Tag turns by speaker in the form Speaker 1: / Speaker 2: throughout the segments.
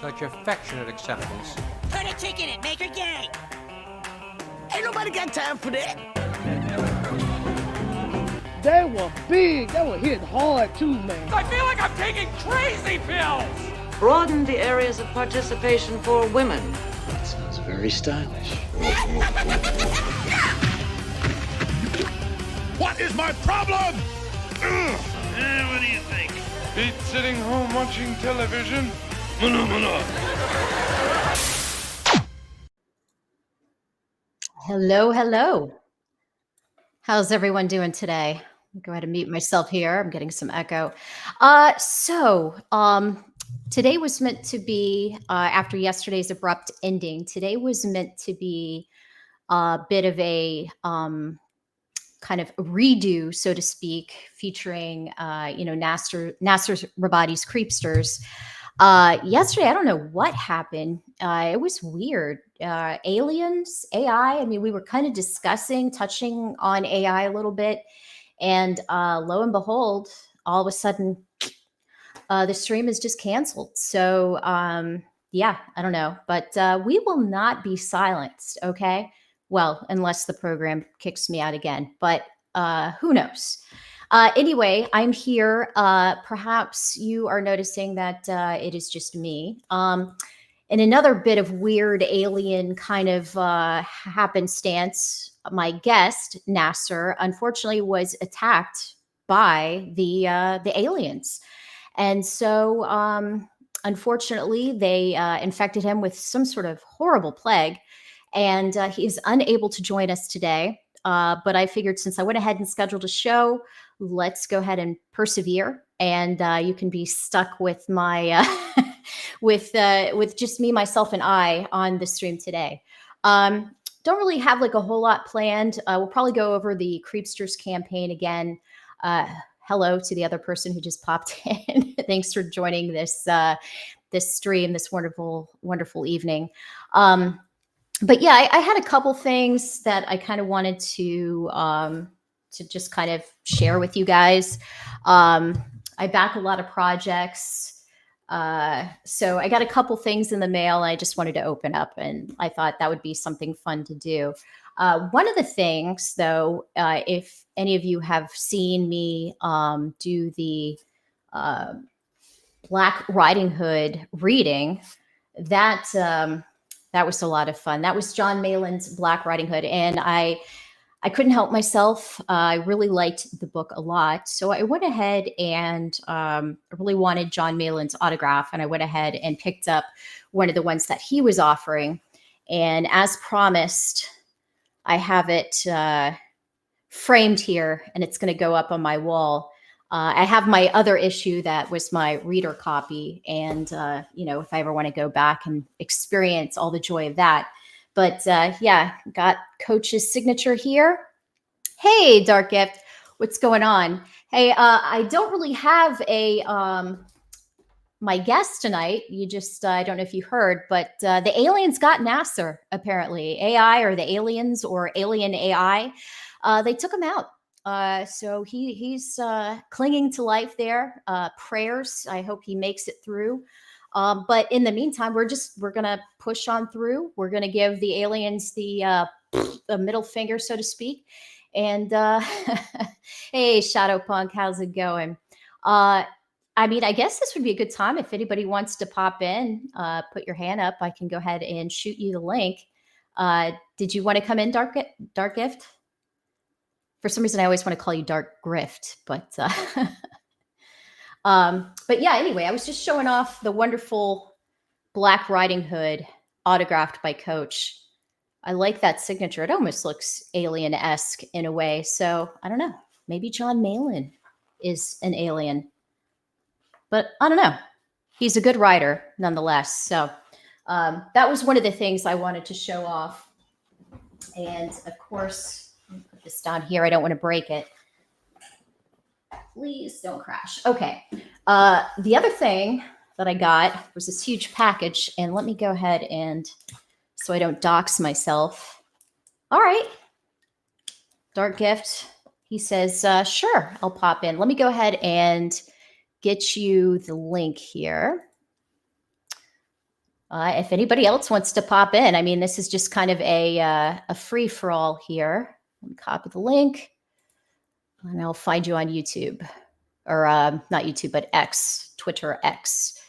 Speaker 1: such affectionate acceptance.
Speaker 2: Put a chick in it, make her gay.
Speaker 3: Ain't nobody got time for that.
Speaker 4: They were big. They were hitting hard too, man.
Speaker 1: I feel like I'm taking crazy pills!
Speaker 5: Broaden the areas of participation for women.
Speaker 6: That sounds very stylish.
Speaker 7: What is my problem? What do you think?
Speaker 8: Beat sitting home watching television?
Speaker 9: Hello, hello. How's everyone doing today? Go ahead and mute myself here. I'm getting some echo. Today was meant to be, after yesterday's abrupt ending, today was meant to be a bit of a kind of redo, so to speak, featuring, Nasser Rabadi's Creepsters. Yesterday, I don't know what happened. It was weird. Aliens, AI. I mean, we were kind of touching on AI a little bit. And lo and behold, all of a sudden, the stream is just canceled. So, yeah, I don't know. But we will not be silenced, okay? Well, unless the program kicks me out again. But who knows? Anyway, I'm here. Perhaps you are noticing that it is just me. In another bit of weird alien kind of happenstance, my guest, Nasser, unfortunately was attacked by the aliens. And so, unfortunately, they infected him with some sort of horrible plague. And he is unable to join us today. But I figured since I went ahead and scheduled a show, let's go ahead and persevere. And you can be stuck with my with just me, myself, and I on the stream today. Don't really have like a whole lot planned. We'll probably go over the Creepsters campaign again. Hello to the other person who just popped in. Thanks for joining this stream, this wonderful evening. But yeah, I had a couple things that I kind of wanted to just kind of share with you guys. I back a lot of projects. So I got a couple things in the mail and I just wanted to open up, and I thought that would be something fun to do. One of the things, though, if any of you have seen me do the Black Riding Hood reading, that was a lot of fun. That was John Malin's Black Riding Hood, and I couldn't help myself. I really liked the book a lot. So I went ahead and I really wanted John Malin's autograph. And I went ahead and picked up one of the ones that he was offering. And as promised, I have it framed here, and it's going to go up on my wall. I have my other issue that was my reader copy. And, if I ever want to go back and experience all the joy of that. But yeah, got Coach's signature here. Hey, Dark Gift, what's going on? Hey, I don't really have my guest tonight. You just, I don't know if you heard, but the aliens got Nasser, apparently. AI or the aliens or alien AI, they took him out. So he's clinging to life there. Prayers. I hope he makes it through. But in the meantime, we're going to push on through. We're going to give the aliens the middle finger, so to speak. And hey, Shadow Punk, how's it going? I mean, I guess this would be a good time if anybody wants to pop in, put your hand up. I can go ahead and shoot you the link. Did you want to come in, Dark Gift? For some reason, I always want to call you Dark Grift, but yeah, anyway, I was just showing off the wonderful Black Riding Hood autographed by Coach. I like that signature. It almost looks alien-esque in a way. So I don't know. Maybe John Malin is an alien, but I don't know. He's a good writer nonetheless. So that was one of the things I wanted to show off. And of course, I'll put this down here. I don't want to break it. Please don't crash. Okay. The other thing that I got was this huge package, and let me go ahead and, so I don't dox myself. All right. Dark Gift. He says, sure, I'll pop in. Let me go ahead and get you the link here. If anybody else wants to pop in, I mean, this is just kind of a free for all here. Let me copy the link, and I'll find you on YouTube, or not YouTube, but X, Twitter X.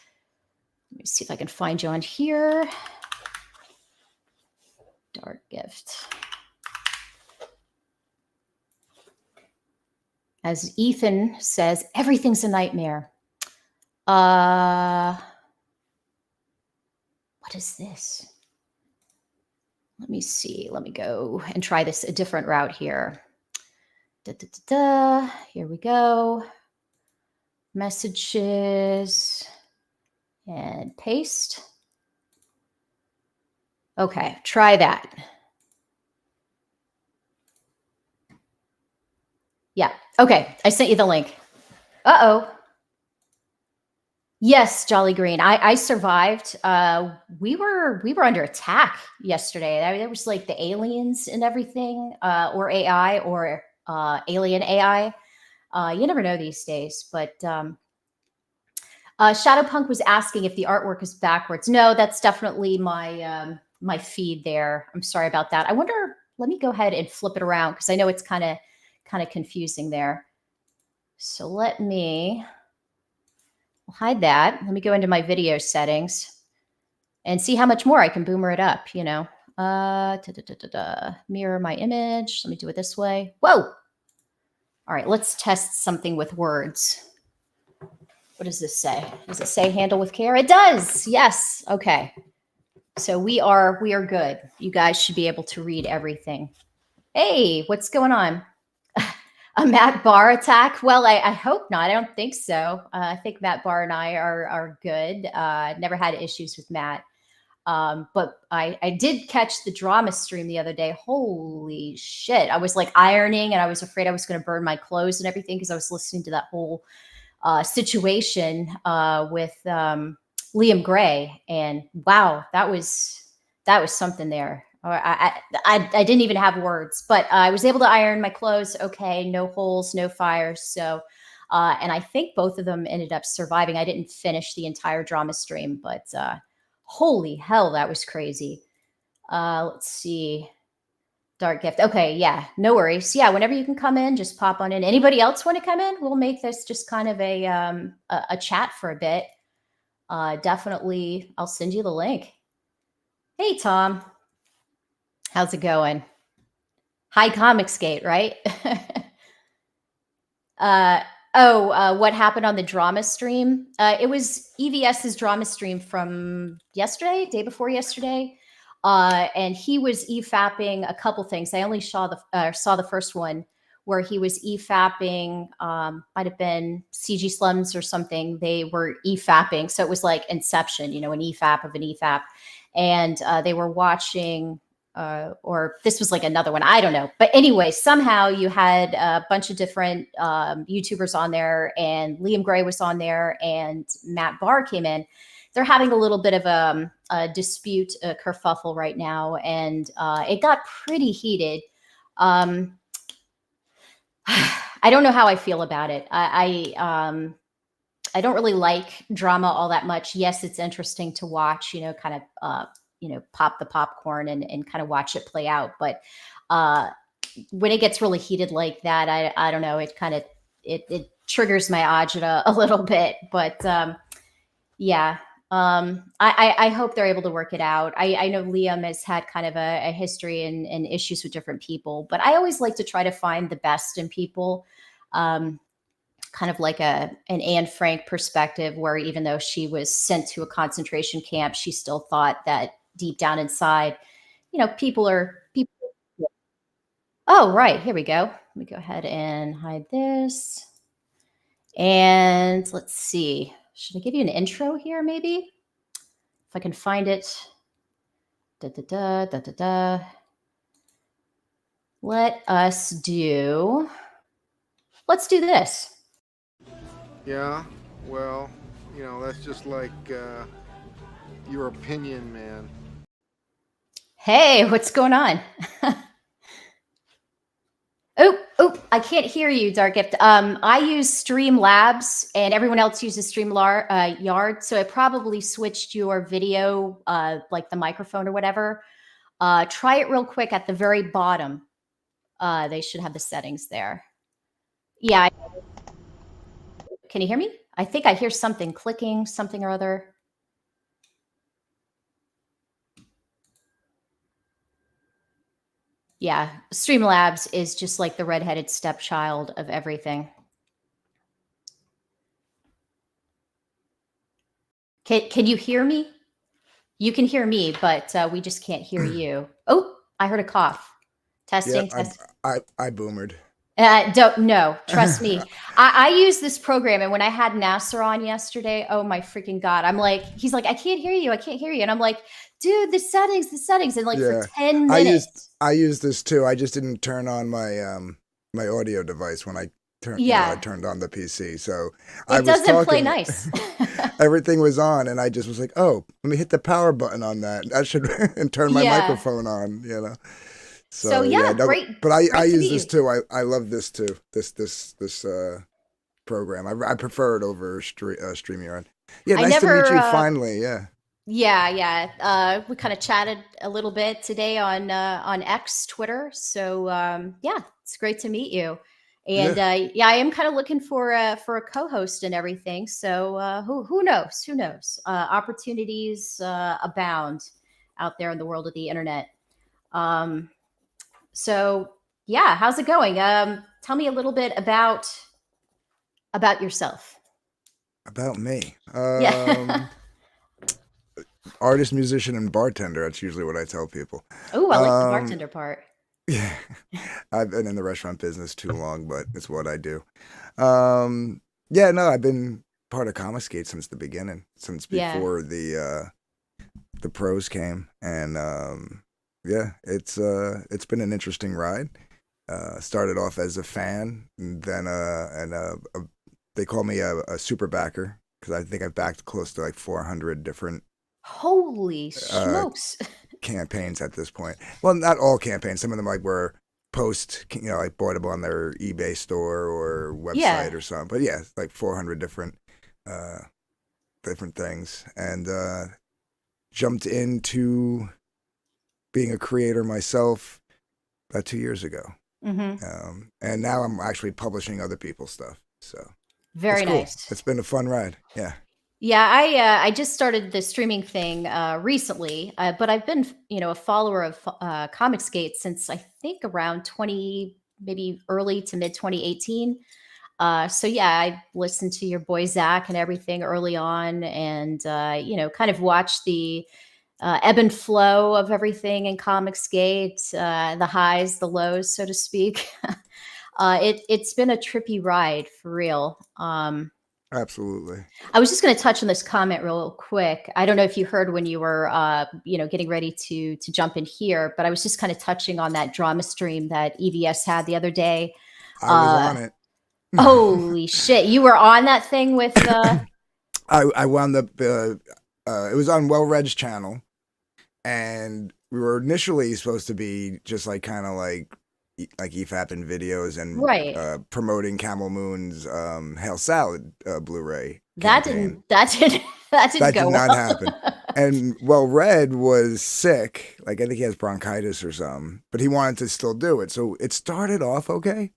Speaker 9: Let me see if I can find you on here. Dark Gift. As Ethan says, everything's a nightmare. What is this? Let me see. Let me go and try this a different route here. Here we go. Messages and paste. Okay, try that. Yeah. Okay, I sent you the link. Uh-oh. Yes, Jolly Green. I survived. We were under attack yesterday. There was like the aliens and everything, or AI, or alien AI. You never know these days. But Shadowpunk was asking if the artwork is backwards. No, that's definitely my my feed there. I'm sorry about that. I wonder. Let me go ahead and flip it around because I know it's kind of confusing there. So let me. I'll hide that. Let me go into my video settings and see how much more I can boomer it up, you know. Mirror my image. Let me do it this way. Whoa. All right, let's test something with words. What does this say? Does it say handle with care? It does. Yes. Okay. So we are good. You guys should be able to read everything. Hey, what's going on? A Matt Barr attack? Well, I hope not. I don't think so. I think Matt Barr and I are good. Never had issues with Matt. But I did catch the drama stream the other day. Holy shit. I was like ironing and I was afraid I was going to burn my clothes and everything because I was listening to that whole situation with Liam Gray. And wow, that was something there. I didn't even have words, but I was able to iron my clothes. Okay, no holes, no fires. So, and I think both of them ended up surviving. I didn't finish the entire drama stream, but holy hell, that was crazy. Let's see. Dark Gift. Okay, yeah, no worries. Yeah, whenever you can come in, just pop on in. Anybody else want to come in? We'll make this just kind of a chat for a bit. Definitely, I'll send you the link. Hey, Tom. How's it going? Hi, Comicsgate, right? What happened on the drama stream? It was EVS's drama stream from yesterday, day before yesterday. And he was EFAPing a couple things. I only saw the first one where he was EFAPing, might have been CG Slums or something. They were EFAPing. So it was like Inception, you know, an EFAP of an EFAP. And they were watching... or this was like another one. I don't know. But anyway, somehow you had a bunch of different YouTubers on there, and Liam Gray was on there, and Matt Barr came in. They're having a little bit of a dispute, a kerfuffle right now, and it got pretty heated. I don't know how I feel about it. I don't really like drama all that much. Yes, it's interesting to watch, you know, kind of pop the popcorn and kind of watch it play out. But when it gets really heated like that, I don't know, it kind of, it triggers my agita a little bit. But yeah, I hope they're able to work it out. I know Liam has had kind of a history and issues with different people, but I always like to try to find the best in people. Kind of like an Anne Frank perspective, where even though she was sent to a concentration camp, she still thought that deep down inside, you know, people. Oh, right. Here we go. Let me go ahead and hide this. And let's see. Should I give you an intro here, maybe? If I can find it. Let's do this.
Speaker 10: Yeah, well, you know, that's just like your opinion, man. Hey,
Speaker 9: what's going on? Oh, Oh, I can't hear you, Dark Gift. I use Streamlabs, and everyone else uses Yard, so it probably switched your video, like the microphone or whatever. Try it real quick at the very bottom. They should have the settings there. Yeah. Can you hear me? I think I hear something clicking, something or other. Yeah, Streamlabs is just like the redheaded stepchild of everything. Can you hear me? You can hear me, but we just can't hear you. Oh, I heard a cough. Testing.
Speaker 11: Yeah,
Speaker 9: test.
Speaker 11: I boomered.
Speaker 9: No, trust me. I use this program, and when I had Nasser on yesterday, oh my freaking God. I'm like, he's like, I can't hear you. And I'm like, dude, the settings. And like for 10 minutes.
Speaker 11: I use this too. I just didn't turn on my my audio device when I turned I turned on the PC. So
Speaker 9: it doesn't play nice.
Speaker 11: Everything was on, and I just was like, oh, let me hit the power button on that. I should and turn my microphone on, you know.
Speaker 9: So yeah, great.
Speaker 11: But I use this too. I love this too. This program. I prefer it over StreamYard. Yeah, nice to meet you finally. Yeah.
Speaker 9: Yeah. We kind of chatted a little bit today on X, Twitter. So yeah, it's great to meet you. And I am kind of looking for a co-host and everything. So who knows? Opportunities abound out there in the world of the internet. So yeah, how's it going? Tell me a little bit about yourself.
Speaker 11: About me.
Speaker 9: Yeah.
Speaker 11: Artist, musician, and bartender. That's usually what I tell people.
Speaker 9: Oh, I like the bartender part.
Speaker 11: Yeah. I've been in the restaurant business too long, but it's what I do. I've been part of Comiskate since the beginning, since before the pros came. And it's been an interesting ride. Started off as a fan, and then they call me a super backer because I think I've backed close to like 400 different
Speaker 9: holy smokes
Speaker 11: campaigns at this point. Well, not all campaigns. Some of them like were post, like bought them on their eBay store or website or something. But yeah, like 400 different things, and jumped into being a creator myself about 2 years ago.
Speaker 9: Mm-hmm.
Speaker 11: And now I'm actually publishing other people's stuff. So
Speaker 9: very nice.
Speaker 11: It's been a fun ride. Yeah.
Speaker 9: Yeah, I just started the streaming thing recently, but I've been, a follower of Comicsgate since I think around maybe early to mid 2018. So yeah, I listened to your boy Zach and everything early on, and kind of watched the ebb and flow of everything in Comicsgate, the highs, the lows, so to speak. It's been a trippy ride for real.
Speaker 11: Absolutely.
Speaker 9: I was just going to touch on this comment real quick. I don't know if you heard when you were, getting ready to jump in here, but I was just kind of touching on that drama stream that EVS had the other day.
Speaker 11: I was on it.
Speaker 9: Holy shit! You were on that thing with.
Speaker 11: I wound up. It was on Well Red's channel, and we were initially supposed to be just like kind of like EFAP and videos and promoting Camel Moon's Hail Salad Blu-ray.
Speaker 9: That didn't go
Speaker 11: not
Speaker 9: well.
Speaker 11: happen. And Well Red was sick. Like I think he has bronchitis or something, but he wanted to still do it. So it started off okay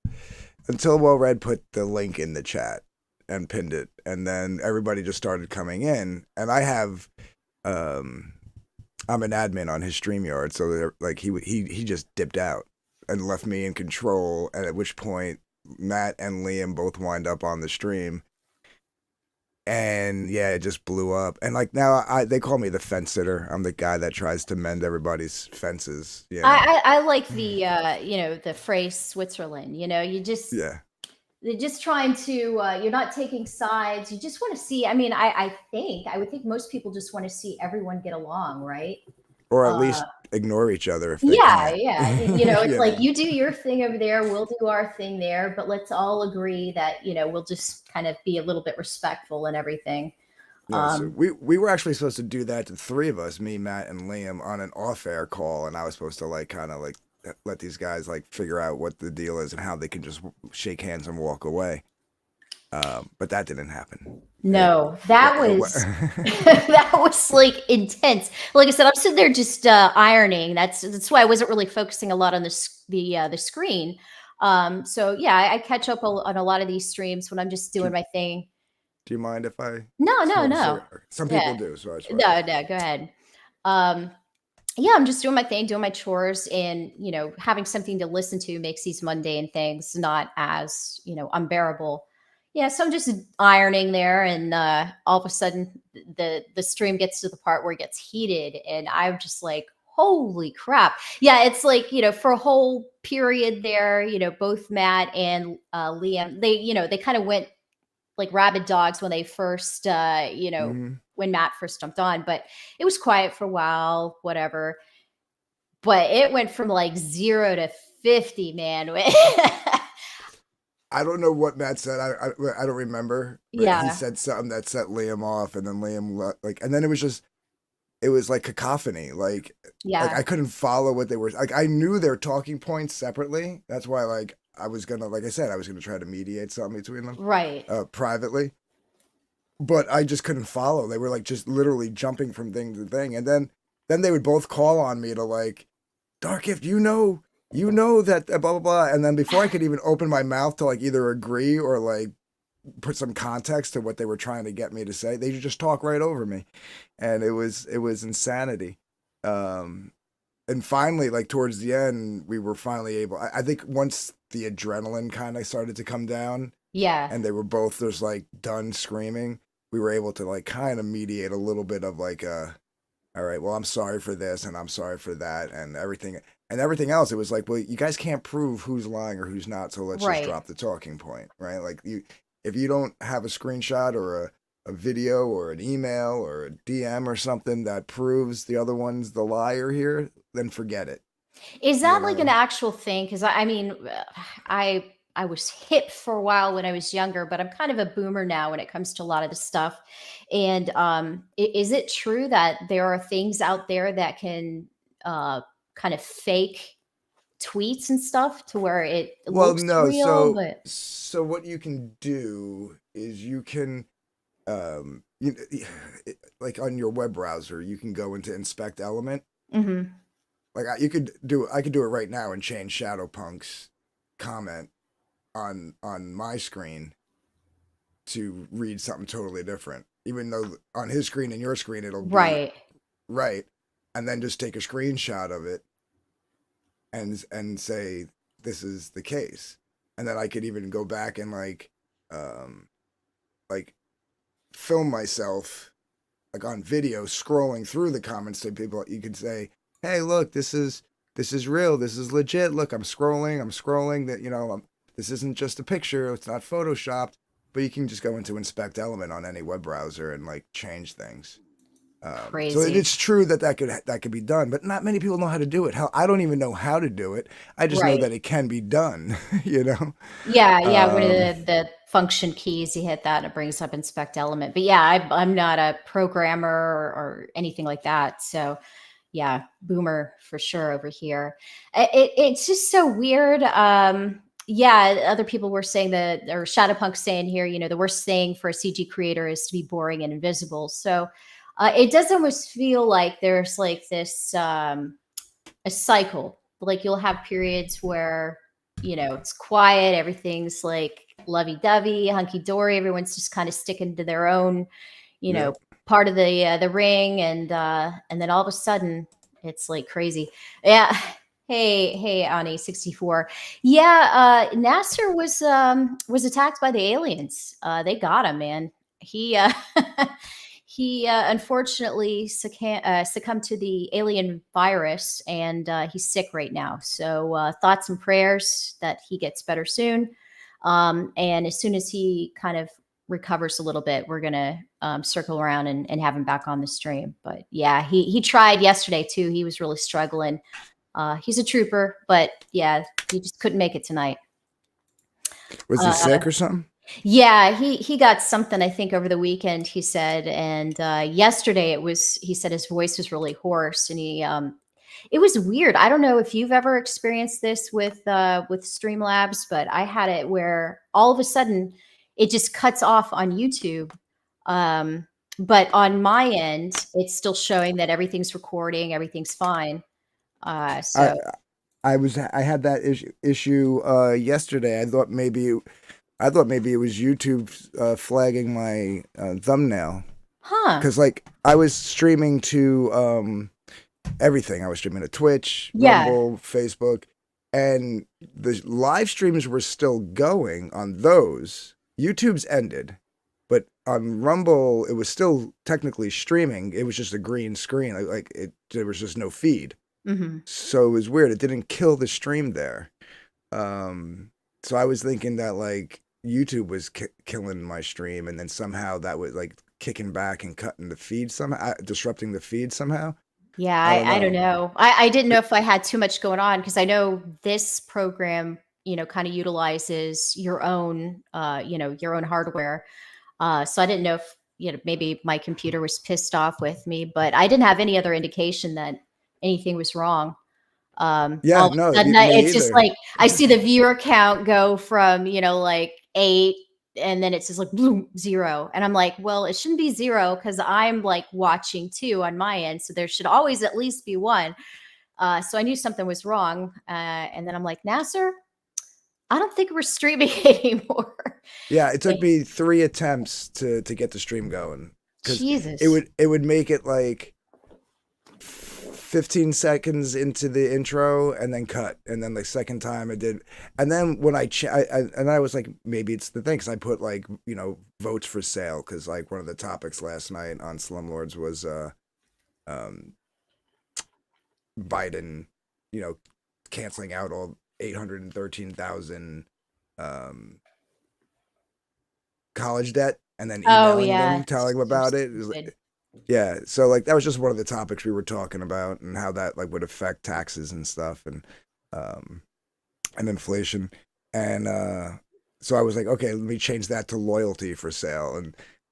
Speaker 11: until Well Red put the link in the chat and pinned it, and then everybody just started coming in. And I have I'm an admin on his StreamYard, so like he just dipped out and left me in control, and at which point Matt and Liam both wind up on the stream. And yeah, it just blew up. And like now they call me the fence sitter. I'm the guy that tries to mend everybody's fences. Yeah.
Speaker 9: I like the the phrase Switzerland. You just they're just trying to you're not taking sides. You just want to see. I mean, I would think most people just want to see everyone get along, right?
Speaker 11: Or at least ignore each other if they
Speaker 9: can.
Speaker 11: Yeah.
Speaker 9: It's like you do your thing over there, we'll do our thing there, but let's all agree that we'll just kind of be a little bit respectful and everything.
Speaker 11: So we were actually supposed to do that, the three of us, me, Matt, and Liam, on an off-air call, and I was supposed to like kind of like let these guys like figure out what the deal is and how they can just shake hands and walk away. But that didn't happen.
Speaker 9: No, that was that was like intense. Like I said, I'm sitting there just ironing. That's why I wasn't really focusing a lot on the screen. So yeah, I catch up on a lot of these streams when I'm just doing my thing.
Speaker 11: Do you mind if I?
Speaker 9: No.
Speaker 11: Some people do. So I
Speaker 9: No, go ahead. Yeah, I'm just doing my thing, doing my chores, and having something to listen to makes these mundane things not as unbearable. Yeah, so I'm just ironing there, and all of a sudden, the stream gets to the part where it gets heated, and I'm just like, "Holy crap!" Yeah, it's like for a whole period there, both Matt and Liam, they kind of went like rabid dogs when they first, when Matt first jumped on, but it was quiet for a while, whatever. But it went from like 0 to 50, man.
Speaker 11: I don't know what Matt said. I don't remember. But
Speaker 9: Yeah.
Speaker 11: he said something that set Liam off, and then Liam and then it was like cacophony. Like I couldn't follow what they were like. I knew their talking points separately. That's why I was gonna, like I said, I was gonna try to mediate something between them,
Speaker 9: Right.
Speaker 11: Privately. But I just couldn't follow. They were like just literally jumping from thing to thing, and then they would both call on me to like, Dark Gift, you know that blah blah blah, and then before I could even open my mouth to like either agree or like put some context to what they were trying to get me to say, they just talk right over me, and it was insanity. And finally, like towards the end, we were finally able. I think once the adrenaline kind of started to come down,
Speaker 9: Yeah.
Speaker 11: and they were both just like done screaming, we were able to like kind of mediate a little bit of like all right, well, I'm sorry for this and I'm sorry for that and everything else. It was like, well, you guys can't prove who's lying or who's not, so let's
Speaker 9: Right.
Speaker 11: just drop the talking point, right? Like if you don't have a screenshot or a video or an email or a DM or something that proves the other one's the liar here, then forget it.
Speaker 9: Is that like an actual thing? Because I mean, I was hip for a while when I was younger, but I'm kind of a boomer now when it comes to a lot of the stuff. And is it true that there are things out there that can kind of fake tweets and stuff to where it
Speaker 11: Well,
Speaker 9: looks
Speaker 11: no,
Speaker 9: real? But
Speaker 11: so what you can do is you can like on your web browser, you can go into inspect element.
Speaker 9: Mhm.
Speaker 11: Like I could do it right now and change Shadowpunk's comment on my screen to read something totally different, even though on his screen and your screen it'll be
Speaker 9: right.
Speaker 11: right, and then just take a screenshot of it and say this is the case, and then I could even go back and like film myself like on video scrolling through the comments to people. You could say, hey, look, this is real, this is legit, look, I'm scrolling that this isn't just a picture, it's not photoshopped. But you can just go into inspect element on any web browser and like change things. So
Speaker 9: Crazy.
Speaker 11: it's true that could be done, but not many people know how to do it. Hell, I don't even know how to do it. I just know
Speaker 9: Right.
Speaker 11: that it can be done.
Speaker 9: Yeah, one of the function keys, you hit that and it brings up inspect element. But yeah, I'm not a programmer or anything like that. So yeah, boomer for sure over here. It's just so weird. Yeah, other people were saying that, or Shadowpunk saying here, the worst thing for a CG creator is to be boring and invisible. So it does almost feel like there's like this a cycle. Like you'll have periods where it's quiet, everything's like lovey-dovey, hunky-dory, everyone's just kind of sticking to their own part of the ring, and then all of a sudden it's like crazy. Yeah. Hey, Ani 64. Yeah, Nasser was attacked by the aliens. They got him, man. He he unfortunately succumbed to the alien virus, and he's sick right now. So thoughts and prayers that he gets better soon. And as soon as he kind of recovers a little bit, we're gonna circle around and have him back on the stream. But yeah, he tried yesterday too. He was really struggling. He's a trooper, but yeah, he just couldn't make it tonight.
Speaker 11: Was he sick or something?
Speaker 9: Yeah, he got something, I think, over the weekend, he said. And yesterday he said his voice was really hoarse, and It was weird. I don't know if you've ever experienced this with Streamlabs, but I had it where all of a sudden it just cuts off on YouTube. But on my end, it's still showing that everything's recording, everything's fine. So
Speaker 11: I had that issue yesterday. I thought maybe it was YouTube flagging my thumbnail.
Speaker 9: Huh.
Speaker 11: Because like I was streaming to everything. I was streaming to Twitch, Rumble, Facebook, and the live streams were still going on those. YouTube's ended, but on Rumble it was still technically streaming. It was just a green screen. There was just no feed.
Speaker 9: Mm-hmm.
Speaker 11: So it was weird. It didn't kill the stream there. So I was thinking that like YouTube was killing my stream, and then somehow that was like kicking back and cutting the feed somehow, disrupting the feed somehow.
Speaker 9: Yeah, I don't know. I didn't know if I had too much going on because I know this program, kind of utilizes your own, your own hardware. So I didn't know if, maybe my computer was pissed off with me, but I didn't have any other indication that anything was wrong.
Speaker 11: No,
Speaker 9: it's just like I see the viewer count go from, like 8. And then it says like boom, 0. And I'm like, well, it shouldn't be 0 because I'm like watching too on my end. So there should always at least be 1. So I knew something was wrong. And then I'm like, Nasser, I don't think we're streaming anymore.
Speaker 11: Yeah, it took me 3 attempts to get the stream going.
Speaker 9: Jesus.
Speaker 11: It would make it like 15 seconds into the intro and then cut, and then the second time it did, and then when I was like, maybe it's the thing because I put like votes for sale because like one of the topics last night on Slumlords was Biden canceling out all 813,000 college debt and then emailing them telling them about it. Yeah, so like that was just one of the topics we were talking about and how that like would affect taxes and stuff and inflation. And so I was like, okay, let me change that to loyalty for sale.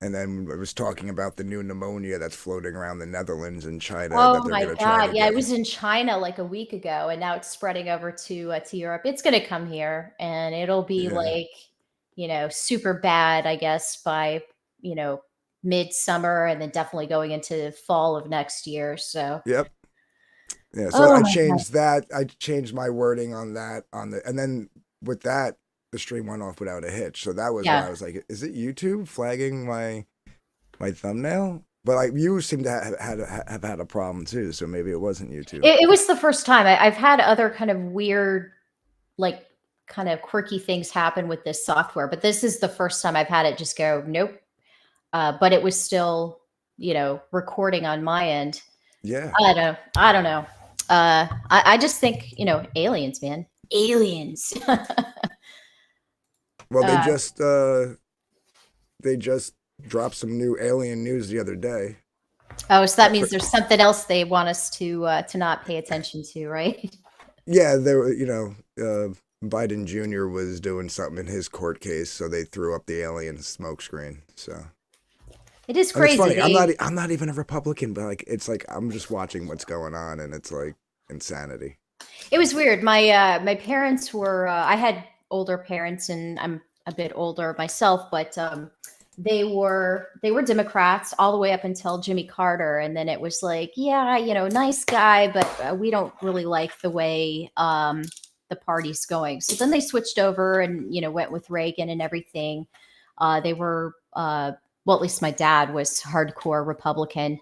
Speaker 11: And then I was talking about the new pneumonia that's floating around the Netherlands and China.
Speaker 9: Oh my God. Yeah, it was in China like a week ago and now it's spreading over to Europe. It's going to come here and it'll be like, super bad, I guess, by, midsummer and then definitely going into fall of next year. So
Speaker 11: yep. Yeah. So I changed that. I changed my wording on that and then with that, the stream went off without a hitch. So that was why I was like, is it YouTube flagging my thumbnail? But like you seem to have had a problem too. So maybe it wasn't YouTube.
Speaker 9: It was the first time. I've had other kind of weird, like kind of quirky things happen with this software, but this is the first time I've had it just go, nope. But it was still, recording on my end.
Speaker 11: Yeah.
Speaker 9: I don't know. I just think, aliens, man. Aliens.
Speaker 11: Well, they just dropped some new alien news the other day.
Speaker 9: Oh, so that means there's something else they want us to not pay attention to, right?
Speaker 11: Yeah, there were, Biden Jr. was doing something in his court case, so they threw up the alien smokescreen. So
Speaker 9: it is crazy.
Speaker 11: It's funny. I'm not even a Republican, but like it's like I'm just watching what's going on, and it's like insanity.
Speaker 9: It was weird. My parents were. I had older parents, and I'm a bit older myself, but they were Democrats all the way up until Jimmy Carter, and then it was like, yeah, nice guy, but we don't really like the way the party's going. So then they switched over and went with Reagan and everything. They were well, at least my dad was hardcore Republican.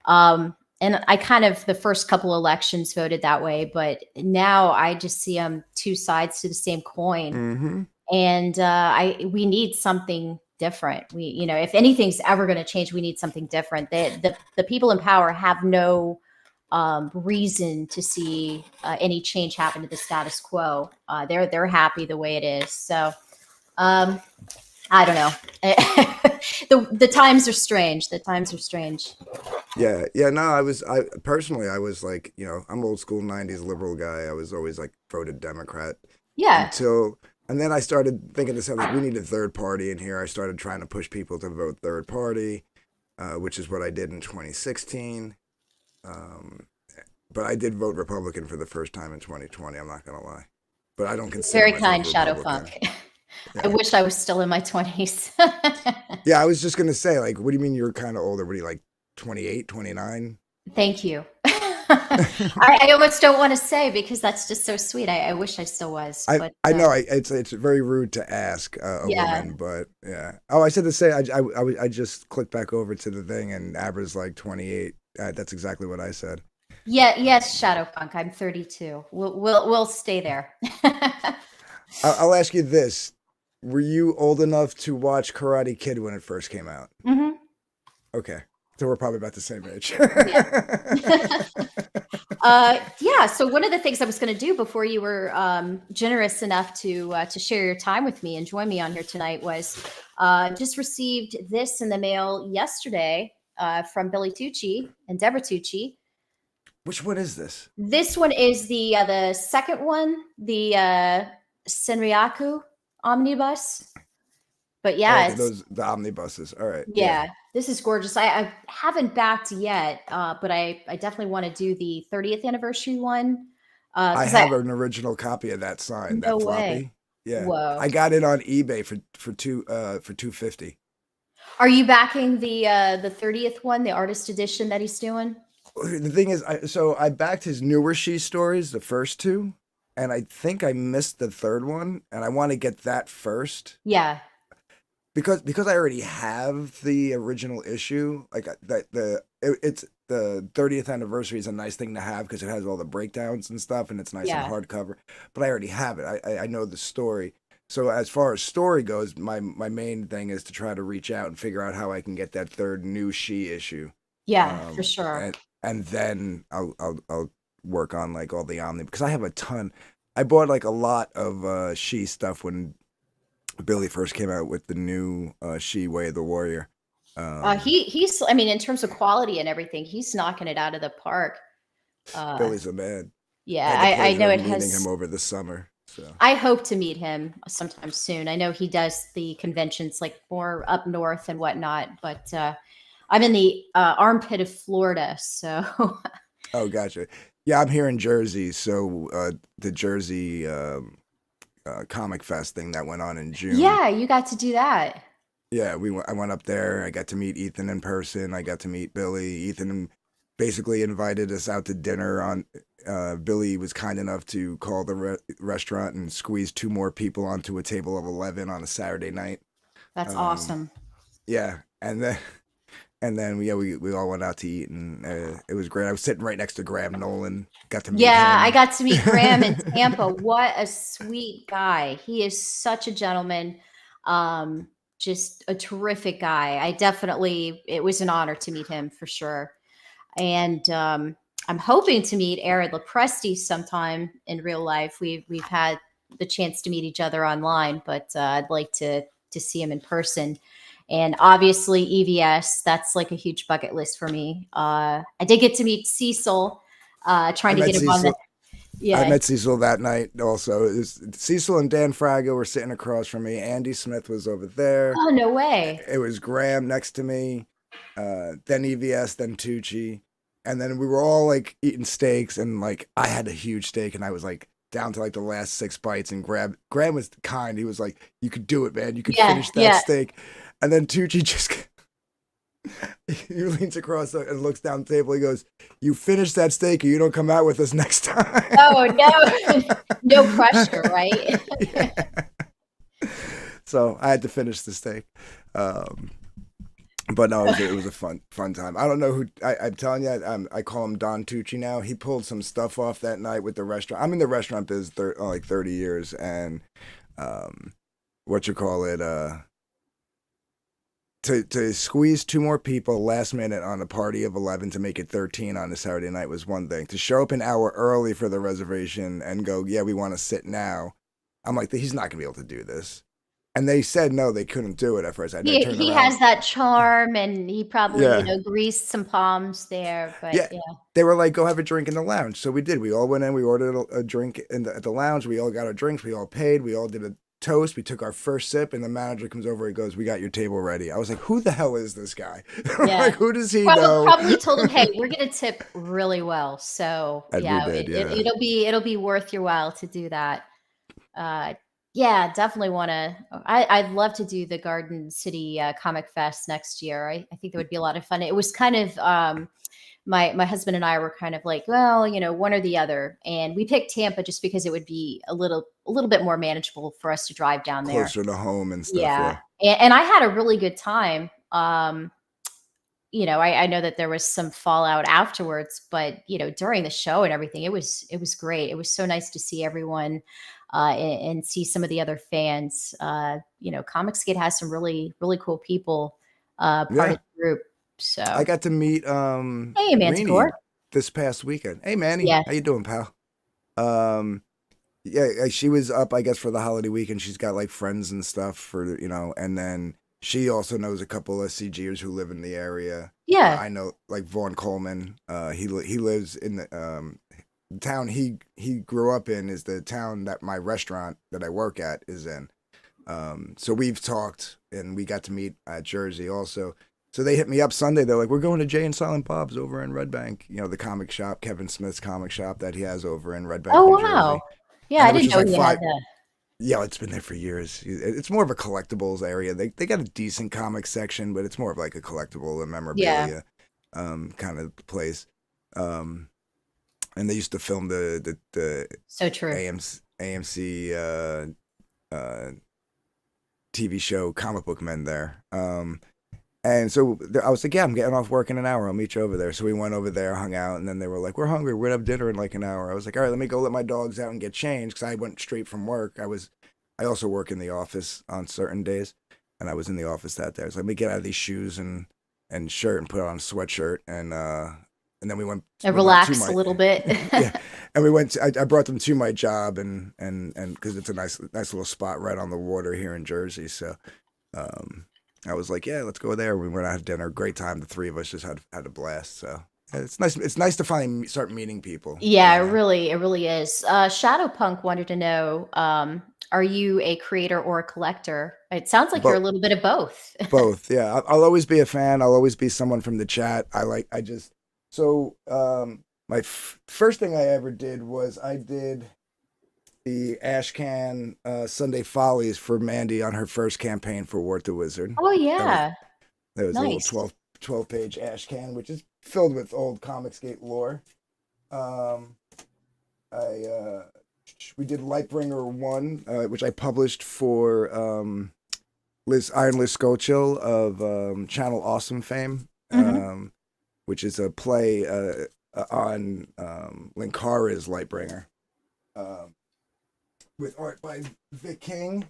Speaker 9: And I kind of the first couple elections voted that way, but now I just see them two sides to the same coin.
Speaker 11: Mm-hmm.
Speaker 9: And we need something different. We, if anything's ever going to change, we need something different. The people in power have no reason to see any change happen to the status quo. They're happy the way it is. So I don't know. The times are strange. The times are strange.
Speaker 11: Yeah. No, I personally was like, I'm old school 90s liberal guy. I was always like voted Democrat.
Speaker 9: Yeah.
Speaker 11: And then I started thinking to myself, like, we need a third party in here. I started trying to push people to vote third party, which is what I did in 2016. But I did vote Republican for the first time in 2020. I'm not gonna lie, but I don't consider
Speaker 9: Very
Speaker 11: myself
Speaker 9: kind, Shadow
Speaker 11: Republican.
Speaker 9: Funk.
Speaker 11: Yeah.
Speaker 9: I wish I was still in my 20s.
Speaker 11: Yeah, I was just gonna say, like, what do you mean you're kind of older? What are you, like, 28, 29?
Speaker 9: Thank you. I almost don't want to say because that's just so sweet. I wish I still was. But
Speaker 11: I know it's very rude to ask a
Speaker 9: yeah.
Speaker 11: woman, but yeah. Oh, I said to say I just clicked back over to the thing and Abra's like 28. That's exactly what I said.
Speaker 9: Yeah, yes, Shadow Funk. I'm 32. We'll stay there.
Speaker 11: I'll ask you this: were you old enough to watch Karate Kid when it first came out?
Speaker 9: Mm-hmm.
Speaker 11: Okay, so we're probably about the same age.
Speaker 9: Yeah. So one of the things I was going to do before you were generous enough to share your time with me and join me on here tonight was just received this in the mail yesterday from Billy Tucci and Deborah Tucci.
Speaker 11: Which one is this?
Speaker 9: This one is the second one, the Senryaku omnibus. But yeah,
Speaker 11: okay, the omnibuses. All right.
Speaker 9: Yeah, this is gorgeous. I haven't backed yet, but I definitely want to do the 30th anniversary one.
Speaker 11: I have an original copy of that sign,
Speaker 9: No
Speaker 11: that floppy.
Speaker 9: way.
Speaker 11: Yeah,
Speaker 9: Whoa.
Speaker 11: I got it on eBay for $250.
Speaker 9: Are you backing the 30th one, the artist edition that he's doing?
Speaker 11: The thing is, I backed his newer She stories, the first two, and I think I missed the third one, and I want to get that first.
Speaker 9: Yeah.
Speaker 11: Because I already have the original issue, like it's the 30th anniversary is a nice thing to have because it has all the breakdowns and stuff, and it's nice
Speaker 9: Yeah.
Speaker 11: and hardcover. But I already have it. I know the story. So as far as story goes, my main thing is to try to reach out and figure out how I can get that third new She issue.
Speaker 9: Yeah, for sure.
Speaker 11: And then I'll work on like all the Omni because I have a ton. I bought like a lot of She stuff when Billy first came out with the new She Way of the Warrior.
Speaker 9: He's I mean, in terms of quality and everything, he's knocking it out of the park.
Speaker 11: Billy's a man.
Speaker 9: Yeah,
Speaker 11: I
Speaker 9: know it
Speaker 11: meeting
Speaker 9: has.
Speaker 11: him over the summer. So
Speaker 9: I hope to meet him sometime soon. I know he does the conventions like more up north and whatnot, but I'm in the armpit of Florida, so.
Speaker 11: Oh, gotcha. Yeah, I'm here in Jersey, so the Jersey Comic Fest thing that went on in June.
Speaker 9: Yeah, you got to do that.
Speaker 11: Yeah, I went up there. I got to meet Ethan in person. I got to meet Billy. Ethan basically invited us out to dinner. On Billy was kind enough to call the restaurant and squeeze 2 more people onto a table of 11 on a Saturday night.
Speaker 9: That's awesome.
Speaker 11: Yeah, and then we all went out to eat, and it was great. I was sitting right next to Graham Nolan. Got to meet him.
Speaker 9: I got to meet Graham in Tampa. What a sweet guy. He is such a gentleman. Just a terrific guy. It was an honor to meet him for sure. And I'm hoping to meet Aaron Lopresti sometime in real life. We've had the chance to meet each other online, but I'd like to see him in person. And obviously EVS, that's like a huge bucket list for me. I did get to meet Cecil, trying to get him on the. Yeah,
Speaker 11: I met Cecil that night also. Cecil and Dan Fraga were sitting across from me. Andy Smith was over there.
Speaker 9: Oh, no way.
Speaker 11: It was Graham next to me, then EVS, then Tucci. And then we were all like eating steaks, and like I had a huge steak, and I was like down to like the last 6 bites, and Graham was kind. He was like, "You could do it, man. You could finish that steak." And then Tucci just he leans across and looks down the table. He goes, "You finish that steak, or you don't come out with us next time."
Speaker 9: Oh no, no pressure, right?
Speaker 11: Yeah. So I had to finish the steak. But no, it was a fun time. I don't know who I'm telling you. I call him Don Tucci now. He pulled some stuff off that night with the restaurant. I'm in the restaurant biz like 30 years, and to squeeze 2 more people last minute on a party of 11 to make it 13 on a Saturday night was one thing. To show up an hour early for the reservation and go, "Yeah, we want to sit now," I'm like, he's not gonna be able to do this. And they said no, they couldn't do it at first.
Speaker 9: He has that charm, and he probably greased some palms there. But yeah,
Speaker 11: they were like, "Go have a drink in the lounge." So we did. We all went in. We ordered a drink at the lounge. We all got our drinks. We all paid. We all did toast. We took our first sip, and the manager comes over. He goes, "We got your table ready." I was like, "Who the hell is this guy?"
Speaker 9: Yeah.
Speaker 11: Like, who does he know?
Speaker 9: Probably told him, "Hey, we're gonna tip really well." So
Speaker 11: And
Speaker 9: yeah,
Speaker 11: we did, yeah.
Speaker 9: it'll be worth your while to do that. Yeah, definitely want to. I'd love to do the Garden City Comic Fest next year. I think that would be a lot of fun. It was kind of my husband and I were kind of like, well, one or the other, and we picked Tampa just because it would be a little bit more manageable for us to drive down there,
Speaker 11: Closer to home and stuff.
Speaker 9: yeah. And I had a really good time. I know that there was some fallout afterwards, but during the show and everything, it was great. It was so nice to see everyone and see some of the other fans. Comicsgate has some really, really cool people part of the group. So
Speaker 11: I got to meet
Speaker 9: hey, Manticore,
Speaker 11: this past weekend. Hey, Manny,
Speaker 9: yeah.
Speaker 11: How you doing, pal? Yeah, she was up, I guess, for the holiday weekend. She's got like friends and stuff for and then she also knows a couple of CGers who live in the area.
Speaker 9: Yeah,
Speaker 11: I know like Vaughn Coleman. He lives in the town he grew up in is the town that my restaurant that I work at is in. So we've talked and we got to meet at Jersey also. So they hit me up Sunday. They're like, "We're going to Jay and Silent Bob's over in Red Bank. The comic shop, Kevin Smith's comic shop that he has over in Red Bank,
Speaker 9: oh
Speaker 11: New
Speaker 9: wow,
Speaker 11: Jersey."
Speaker 9: Yeah, I didn't know he had that.
Speaker 11: Yeah, it's been there for years. It's more of a collectibles area. They got a decent comic section, but it's more of like a collectible and memorabilia kind of place. And they used to film the
Speaker 9: So true.
Speaker 11: AMC TV show Comic Book Men there. And so I was like, "Yeah, I'm getting off work in an hour. I'll meet you over there." So we went over there, hung out, and then they were like, "We're hungry. We're gonna have dinner in like an hour." I was like, "All right, let me go let my dogs out and get changed," because I went straight from work. I also work in the office on certain days, and I was in the office that day. I was like, "Let me get out of these shoes and shirt and put on a sweatshirt," and then we went
Speaker 9: and relax a little bit.
Speaker 11: Yeah, and we went. I brought them to my job, and because it's a nice little spot right on the water here in Jersey, so. I was like, "Yeah, let's go there." We went out to dinner. Great time. The three of us just had a blast. So it's nice. It's nice to finally start meeting people.
Speaker 9: Yeah, it really is. Shadowpunk wanted to know, are you a creator or a collector? It sounds like you're a little bit of both.
Speaker 11: Both. Yeah. I'll always be a fan. I'll always be someone from the chat. My first thing I ever did was I did the Ashcan Sunday Follies for Mandy on her first campaign for Wart the Wizard.
Speaker 9: Oh yeah,
Speaker 11: there was
Speaker 9: nice.
Speaker 11: A little 12-page Ashcan, which is filled with old Comicsgate lore. We did Lightbringer 1, which I published for Iron Liz Scochill of Channel Awesome fame, which is a play on Linkara's Lightbringer. With art by Vic King.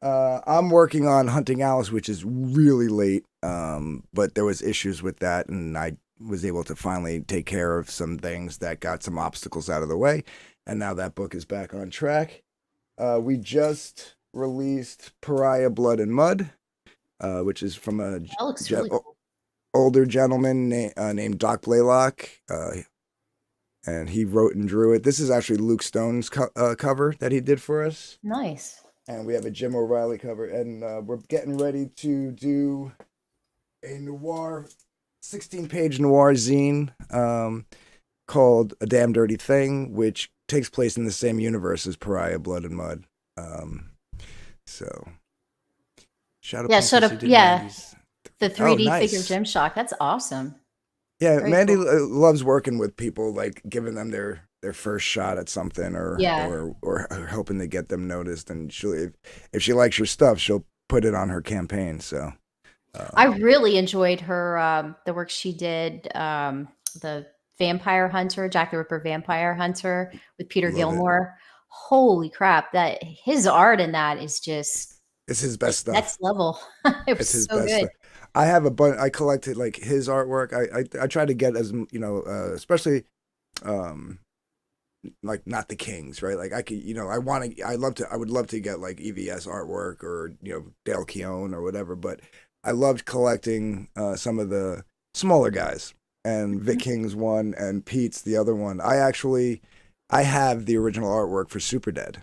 Speaker 11: I'm working on Hunting Alice, which is really late, but there was issues with that, and I was able to finally take care of some things that got some obstacles out of the way, and now that book is back on track. We just released Pariah Blood and Mud, which is from a
Speaker 9: really cool.
Speaker 11: older gentleman named Doc Blaylock. And he wrote and drew it. This is actually Luke Stone's cover that he did for us.
Speaker 9: Nice.
Speaker 11: And we have a Jim O'Reilly cover. And we're getting ready to do a noir, 16-page noir zine called A Damn Dirty Thing, which takes place in the same universe as Pariah, Blood and Mud. So,
Speaker 9: the 3D figure Gem Shock. That's awesome.
Speaker 11: Yeah,
Speaker 9: Very
Speaker 11: Mandy
Speaker 9: cool.
Speaker 11: loves working with people, like giving them their first shot at something, or hoping to get them noticed. And if she likes your stuff, she'll put it on her campaign. So
Speaker 9: I really enjoyed her the work she did, the Vampire Hunter, Jack the Ripper Vampire Hunter with Peter Gilmore. Holy crap! That his art in that is just
Speaker 11: it's his best stuff.
Speaker 9: Next level. It was so good.
Speaker 11: Stuff. I have a bunch. I collected like his artwork. I try to get as especially, like not the Kings, right? Like I could, I would love to get like EVS artwork or Dale Keown or whatever. But I loved collecting some of the smaller guys, and Vic King's one and Pete's the other one. I have the original artwork for Super Dead.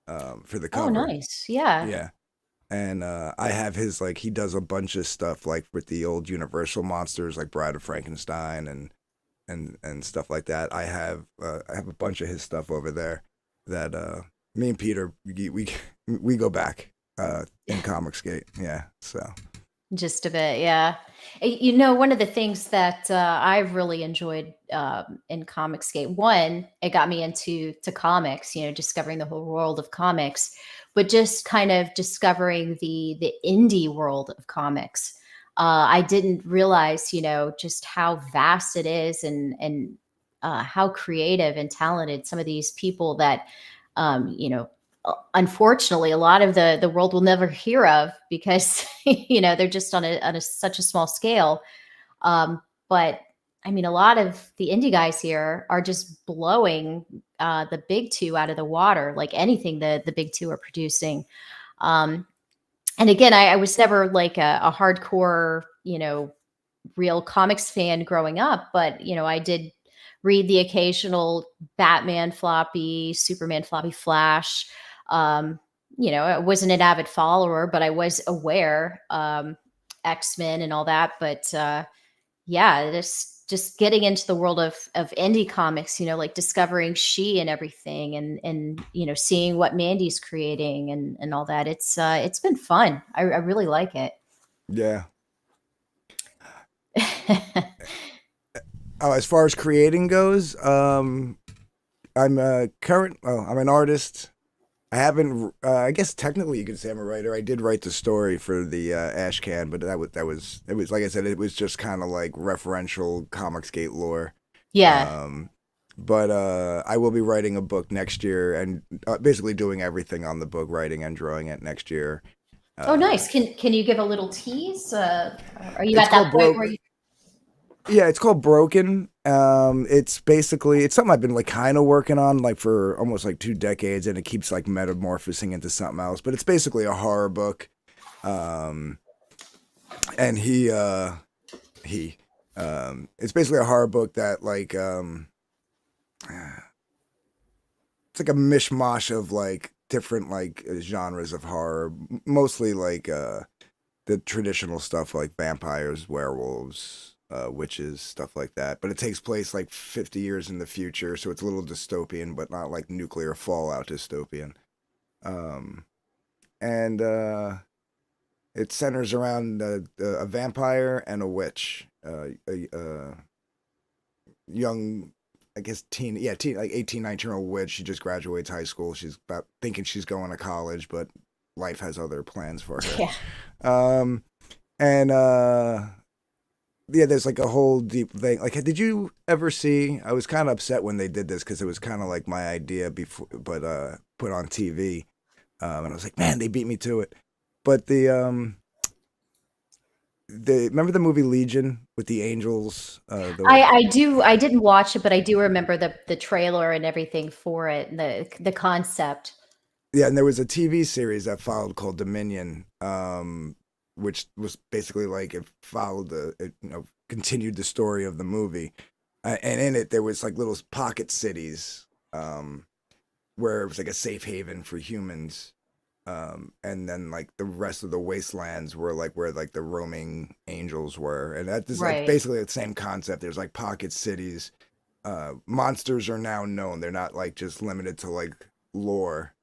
Speaker 11: for the
Speaker 9: Oh,
Speaker 11: cover.
Speaker 9: nice. Yeah.
Speaker 11: Yeah. And I have his, like, he does a bunch of stuff like with the old Universal monsters, like Bride of Frankenstein and stuff like that. I have a bunch of his stuff over there that me and Peter we go back in Comicsgate. Yeah, so
Speaker 9: Just a bit, yeah. One of the things that I've really enjoyed in Comicsgate, one, it got me into comics, discovering the whole world of comics, but just kind of discovering the indie world of comics. I didn't realize, just how vast it is and how creative and talented some of these people that, unfortunately, a lot of the world will never hear of because they're just on such a small scale. But I mean, a lot of the indie guys here are just blowing the big two out of the water, like anything the big two are producing. And again, I was never like a hardcore, real comics fan growing up, but I did read the occasional Batman floppy, Superman floppy, Flash. I wasn't an avid follower, but I was aware, X-Men and all that. But yeah, just getting into the world of indie comics, like discovering She and everything, and seeing what Mandy's creating and all that. It's been fun. I really like it.
Speaker 11: yeah. Oh, as far as creating goes, I'm I'm an artist. I haven't. I guess technically you could say I'm a writer. I did write the story for the Ashcan, but it was like I said, it was just kind of like referential Comicsgate lore.
Speaker 9: Yeah.
Speaker 11: But I will be writing a book next year and basically doing everything on the book, writing and drawing it next year.
Speaker 9: Oh, nice. Can you give a little tease? Are you at that point where you?
Speaker 11: Yeah, it's called Broken. It's basically something I've been like kind of working on like for almost like 2 decades, and it keeps like metamorphosing into something else. But it's basically a horror book. And it's basically a horror book that like it's like a mishmash of like different like genres of horror, mostly like the traditional stuff like vampires, werewolves, witches, stuff like that. But it takes place like 50 years in the future, so it's a little dystopian, but not like nuclear fallout dystopian. And it centers around a vampire and a witch, a young, I guess teen, like 18, 19-year-old witch. She just graduates high school. She's about thinking she's going to college, but life has other plans for her. Yeah. Yeah, there's like a whole deep thing. Like, did you ever see? I was kind of upset when they did this because it was kind of like my idea before, but put on TV, and I was like, man, they beat me to it. But remember the movie Legion with the angels?
Speaker 9: I do. I didn't watch it, but I do remember the trailer and everything for it, and the concept.
Speaker 11: Yeah, and there was a TV series that followed called Dominion, which was basically like it followed continued the story of the movie, and in it there was like little pocket cities, where it was like a safe haven for humans, and then like the rest of the wastelands were like where like the roaming angels were, and that is like basically the same concept. There's like pocket cities. Monsters are now known; they're not like just limited to like lore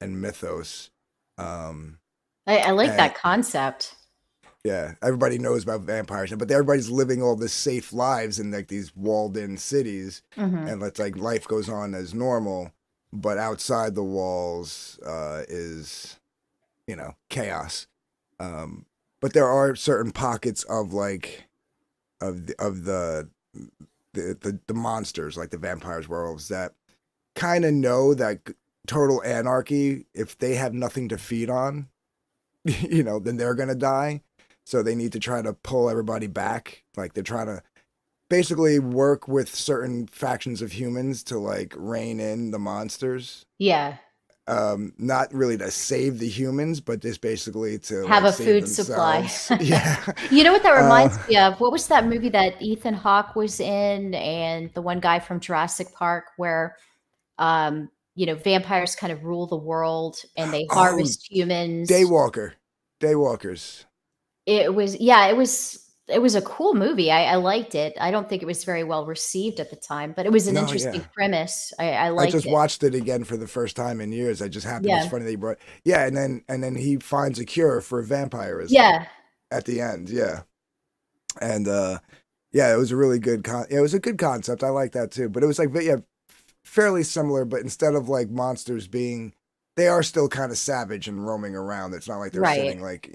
Speaker 11: and mythos.
Speaker 9: I like that concept.
Speaker 11: Yeah, everybody knows about vampires, but everybody's living all this safe lives in like these walled-in cities, and it's like life goes on as normal, but outside the walls is, chaos. But there are certain pockets of like of the monsters, like the vampires, werewolves, that kind of know that total anarchy, if they have nothing to feed on, then they're gonna die. So they need to try to pull everybody back. Like they're trying to basically work with certain factions of humans to like rein in the monsters.
Speaker 9: Yeah.
Speaker 11: Not really to save the humans, but just basically to
Speaker 9: have
Speaker 11: like,
Speaker 9: a food supply.
Speaker 11: Yeah.
Speaker 9: You know what that reminds me of? What was that movie that Ethan Hawke was in, and the one guy from Jurassic Park where vampires kind of rule the world and they
Speaker 11: Oh,
Speaker 9: harvest humans.
Speaker 11: Daywalkers.
Speaker 9: It was a cool movie. I liked it. I don't think it was very well received at the time, but it was an
Speaker 11: No,
Speaker 9: interesting
Speaker 11: yeah.
Speaker 9: premise. I
Speaker 11: I
Speaker 9: liked
Speaker 11: just
Speaker 9: it.
Speaker 11: watched it again for the first time in years. I just happened. It's
Speaker 9: Yeah.
Speaker 11: funny that you brought. Yeah, and then he finds a cure for vampirism
Speaker 9: Yeah.
Speaker 11: at the end. Yeah, and yeah, it was a really good it was a good concept. I like that too. But it was like, but yeah, fairly similar. But instead of like monsters being, they are still kind of savage and roaming around. It's not like they're
Speaker 9: Right.
Speaker 11: sitting like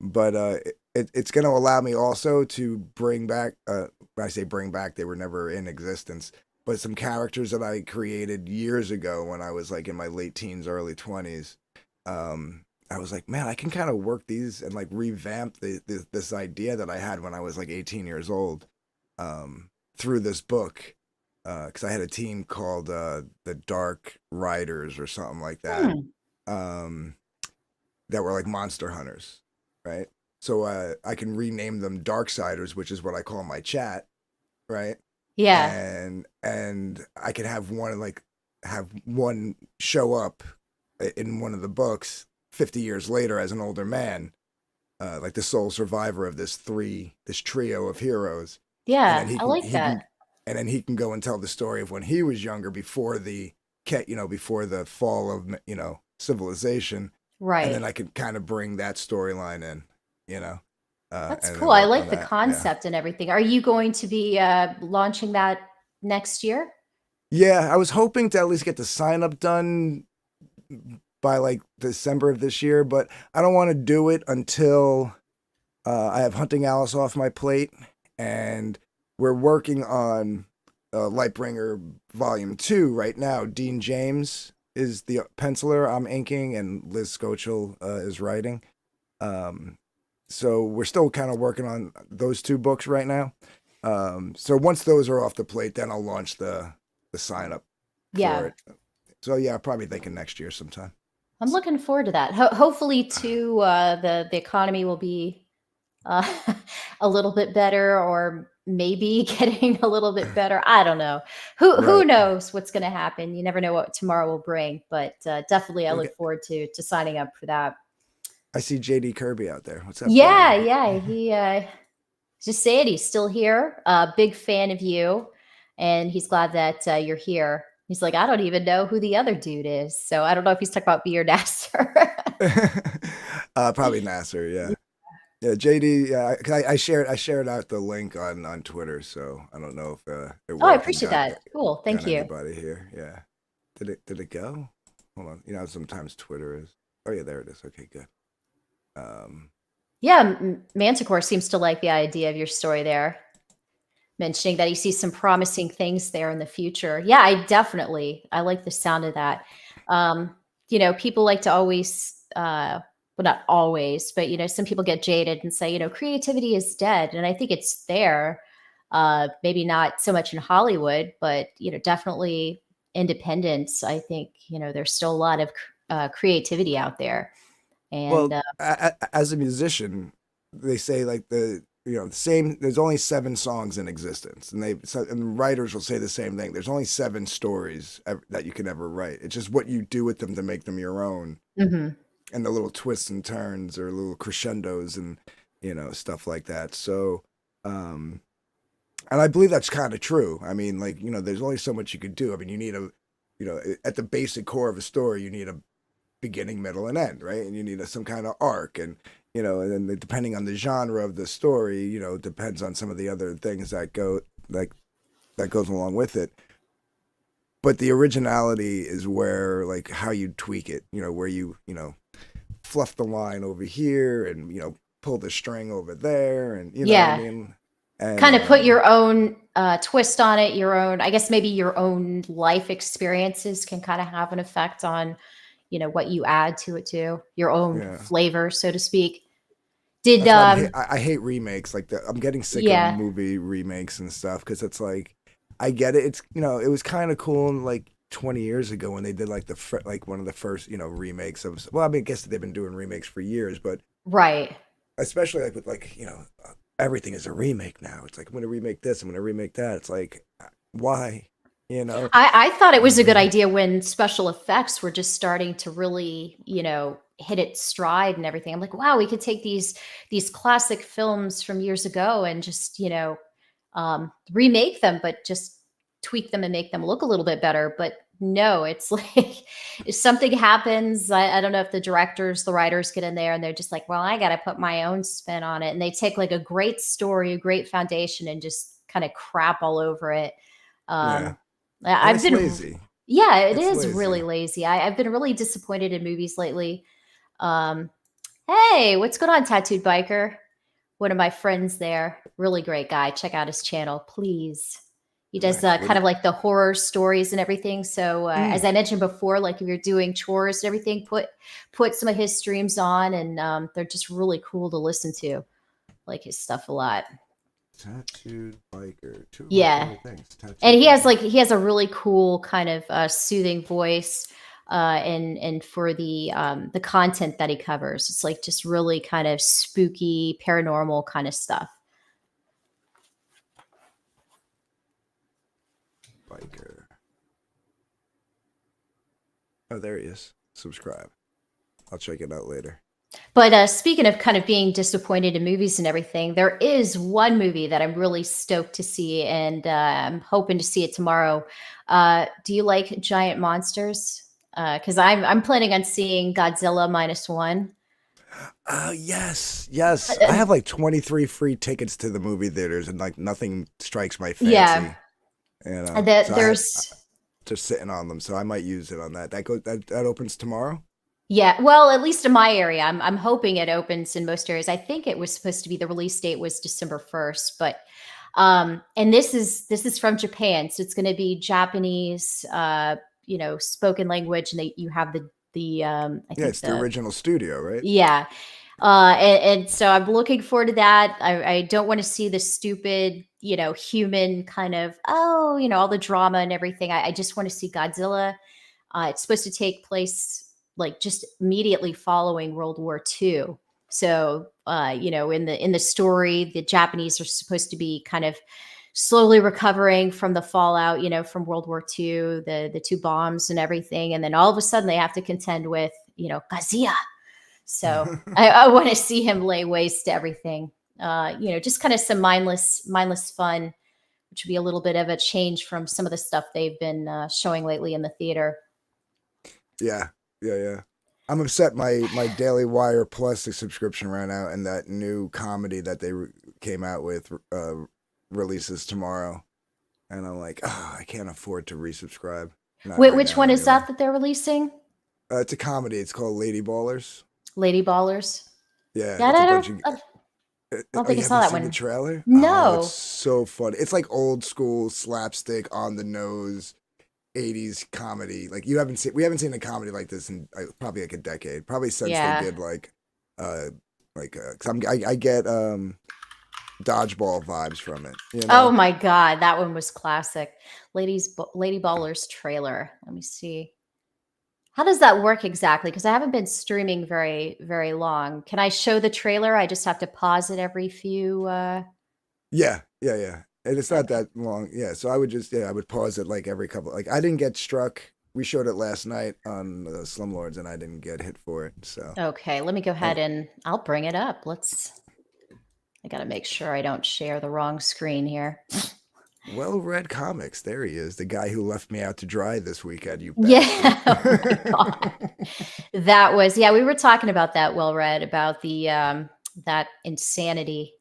Speaker 11: but it's going to allow me also to bring back. When I say bring back, they were never in existence. But some characters that I created years ago when I was like in my late teens, early 20s. I was like, man, I can kind of work these and like revamp this idea that I had when I was like 18 years old through this book. Because I had a team called the Dark Riders or something like that. That were like monster hunters, right? So I can rename them Darksiders, which is what I call my chat, right?
Speaker 9: Yeah.
Speaker 11: And I could have one show up in one of the books 50 years later as an older man, like the sole survivor of this trio of heroes.
Speaker 9: Yeah.
Speaker 11: And then
Speaker 9: I like that.
Speaker 11: And then he can go and tell the story of when he was younger, before the fall of civilization.
Speaker 9: Right.
Speaker 11: And then I could kind of bring that storyline in,
Speaker 9: That's
Speaker 11: and
Speaker 9: cool.
Speaker 11: then
Speaker 9: I
Speaker 11: work
Speaker 9: like
Speaker 11: on
Speaker 9: the
Speaker 11: that. Yeah.
Speaker 9: concept and everything. Are you going to be launching that next year?
Speaker 11: Yeah, I was hoping to at least get the sign up done by like December of this year, but I don't want to do it until I have Hunting Alice off my plate, and we're working on Lightbringer Volume 2 right now. Dean James is the penciler, I'm inking, and Liz Skochel is writing. So we're still kind of working on those two books right now. So once those are off the plate, then I'll launch the sign up for it. So yeah, I'm probably thinking next year sometime.
Speaker 9: I'm looking forward to that. Hopefully, too, the economy will be a little bit better, or maybe getting a little bit better. I don't know. Who
Speaker 11: Right.
Speaker 9: knows what's going to happen? You never know what tomorrow will bring. But definitely, I look forward to signing up for that.
Speaker 11: I see JD Kirby out there. What's up?
Speaker 9: Yeah,
Speaker 11: JD?
Speaker 9: yeah. He just say it. He's still here. Big fan of you, and he's glad that you're here. He's like, I don't even know who the other dude is, so I don't know if he's talking about me or Nasser.
Speaker 11: Probably Nasser. Yeah, yeah. JD. Yeah, 'cause I shared out the link on Twitter, so I don't know if it worked.
Speaker 9: Oh, I appreciate that. Cool. Thank you.
Speaker 11: Anybody here? Yeah. Did it go? Hold on. Sometimes Twitter is. Oh yeah, there it is. Okay, good.
Speaker 9: Yeah, Manticore seems to like the idea of your story there, mentioning that he sees some promising things there in the future. Yeah, I like the sound of that. People like to always, well, not always, but, some people get jaded and say, creativity is dead. And I think it's there, maybe not so much in Hollywood, but, definitely independence. I think, there's still a lot of creativity out there. And
Speaker 11: Well, as a musician, they say like same. There's only 7 songs in existence, and writers will say the same thing. There's only 7 stories that you can ever write. It's just what you do with them to make them your own,
Speaker 9: mhm.
Speaker 11: and the little twists and turns or little crescendos and stuff like that. So, and I believe that's kind of true. I mean, like there's only so much you could do. I mean, you need at the basic core of a story, you need a beginning, middle, and end, right? And you need some kind of arc, and and then depending on the genre of the story, depends on some of the other things that goes along with it. But the originality is where like how you tweak it, where you fluff the line over here and pull the string over there, and what I mean. And,
Speaker 9: kind of put your own twist on it, your own, I guess maybe your own life experiences can kind of have an effect on what you add to it too, your own flavor, so to speak.
Speaker 11: I hate remakes like that. I'm getting sick of movie remakes and stuff, because it's like, I get it. It's it was kind of cool like 20 years ago when they did like one of the first remakes of. Well, I mean, I guess they've been doing remakes for years, but
Speaker 9: right,
Speaker 11: especially like with everything is a remake now. It's like, I'm gonna remake this, I'm gonna remake that. It's like, why? You know?
Speaker 9: I thought it was a good idea when special effects were just starting to really, hit its stride and everything. I'm like, wow, we could take these classic films from years ago and just, remake them, but just tweak them and make them look a little bit better. But no, it's like if something happens, I don't know if the directors, the writers get in there and they're just like, well, I got to put my own spin on it. And they take like a great story, a great foundation, and just kind of crap all over it.
Speaker 11: Yeah.
Speaker 9: I've been
Speaker 11: lazy.
Speaker 9: Yeah, it
Speaker 11: It's
Speaker 9: is
Speaker 11: lazy.
Speaker 9: really lazy. I've been really disappointed in movies lately. Um, hey, what's going on, Tattooed Biker? One of my friends there, really great guy. Check out his channel, please. He does
Speaker 11: Nice.
Speaker 9: kind of like the horror stories and everything. So as I mentioned before, like if you're doing chores and everything, put some of his streams on, and they're just really cool to listen to. Like his stuff a lot.
Speaker 11: Tattooed Biker. Two of my
Speaker 9: Yeah.
Speaker 11: favorite things. Tattooed
Speaker 9: And he
Speaker 11: Biker.
Speaker 9: has a really cool kind of soothing voice, and for the content that he covers, it's like just really kind of spooky, paranormal kind of stuff.
Speaker 11: Biker. Oh, there he is. Subscribe. I'll check it out later.
Speaker 9: But speaking of kind of being disappointed in movies and everything, there is one movie that I'm really stoked to see, and I'm hoping to see it tomorrow. Do you like giant monsters? Because I'm planning on seeing Godzilla -1.
Speaker 11: Yes. I have like 23 free tickets to the movie theaters, and like nothing strikes my fancy.
Speaker 9: Yeah.
Speaker 11: You know,
Speaker 9: And that
Speaker 11: so
Speaker 9: there's
Speaker 11: just sitting on them, so I might use it on that. That opens tomorrow.
Speaker 9: Yeah, well, at least in my area, I'm hoping it opens in most areas. I think it was supposed to be the release date was December 1st, but and this is from Japan, so it's going to be Japanese, spoken language, and you have the I think
Speaker 11: It's the original studio, right?
Speaker 9: yeah. And so I'm looking forward to that. I don't want to see the stupid, human kind of, all the drama and everything. I just want to see Godzilla. It's supposed to take place like just immediately following World War II. So, in the story, the Japanese are supposed to be kind of slowly recovering from the fallout, from World War II, the two bombs and everything. And then all of a sudden they have to contend with, Godzilla. So I want to see him lay waste to everything. Just kind of some mindless fun, which would be a little bit of a change from some of the stuff they've been showing lately in the theater.
Speaker 11: Yeah. I'm upset. My Daily Wire Plus subscription ran out, and that new comedy that they came out with releases tomorrow, and I'm like, I can't afford to resubscribe.
Speaker 9: Wait, which one is that they're releasing?
Speaker 11: It's a comedy. It's called Lady Ballers.
Speaker 9: Lady Ballers.
Speaker 11: Yeah,
Speaker 9: I don't think I saw that one.
Speaker 11: The trailer?
Speaker 9: No,
Speaker 11: it's so funny. It's like old school slapstick, on the nose, 80s comedy. Like we haven't seen a comedy like this in probably like a decade. Probably since they did because I get dodgeball vibes from it.
Speaker 9: Oh my god, that one was classic. Lady Ballers trailer. Let me see. How does that work exactly? Because I haven't been streaming very, very long. Can I show the trailer? I just have to pause it every few.
Speaker 11: Yeah. And it's not that long. Yeah. So I would pause it like every couple. Like I didn't get struck. We showed it last night on Slumlords, and I didn't get hit for it. So
Speaker 9: okay, let me go ahead and I'll bring it up. I got to make sure I don't share the wrong screen here.
Speaker 11: Well-read comics. There he is, the guy who left me out to dry this weekend. You
Speaker 9: yeah, oh my God. That was we were talking about that. Well-read about the that insanity.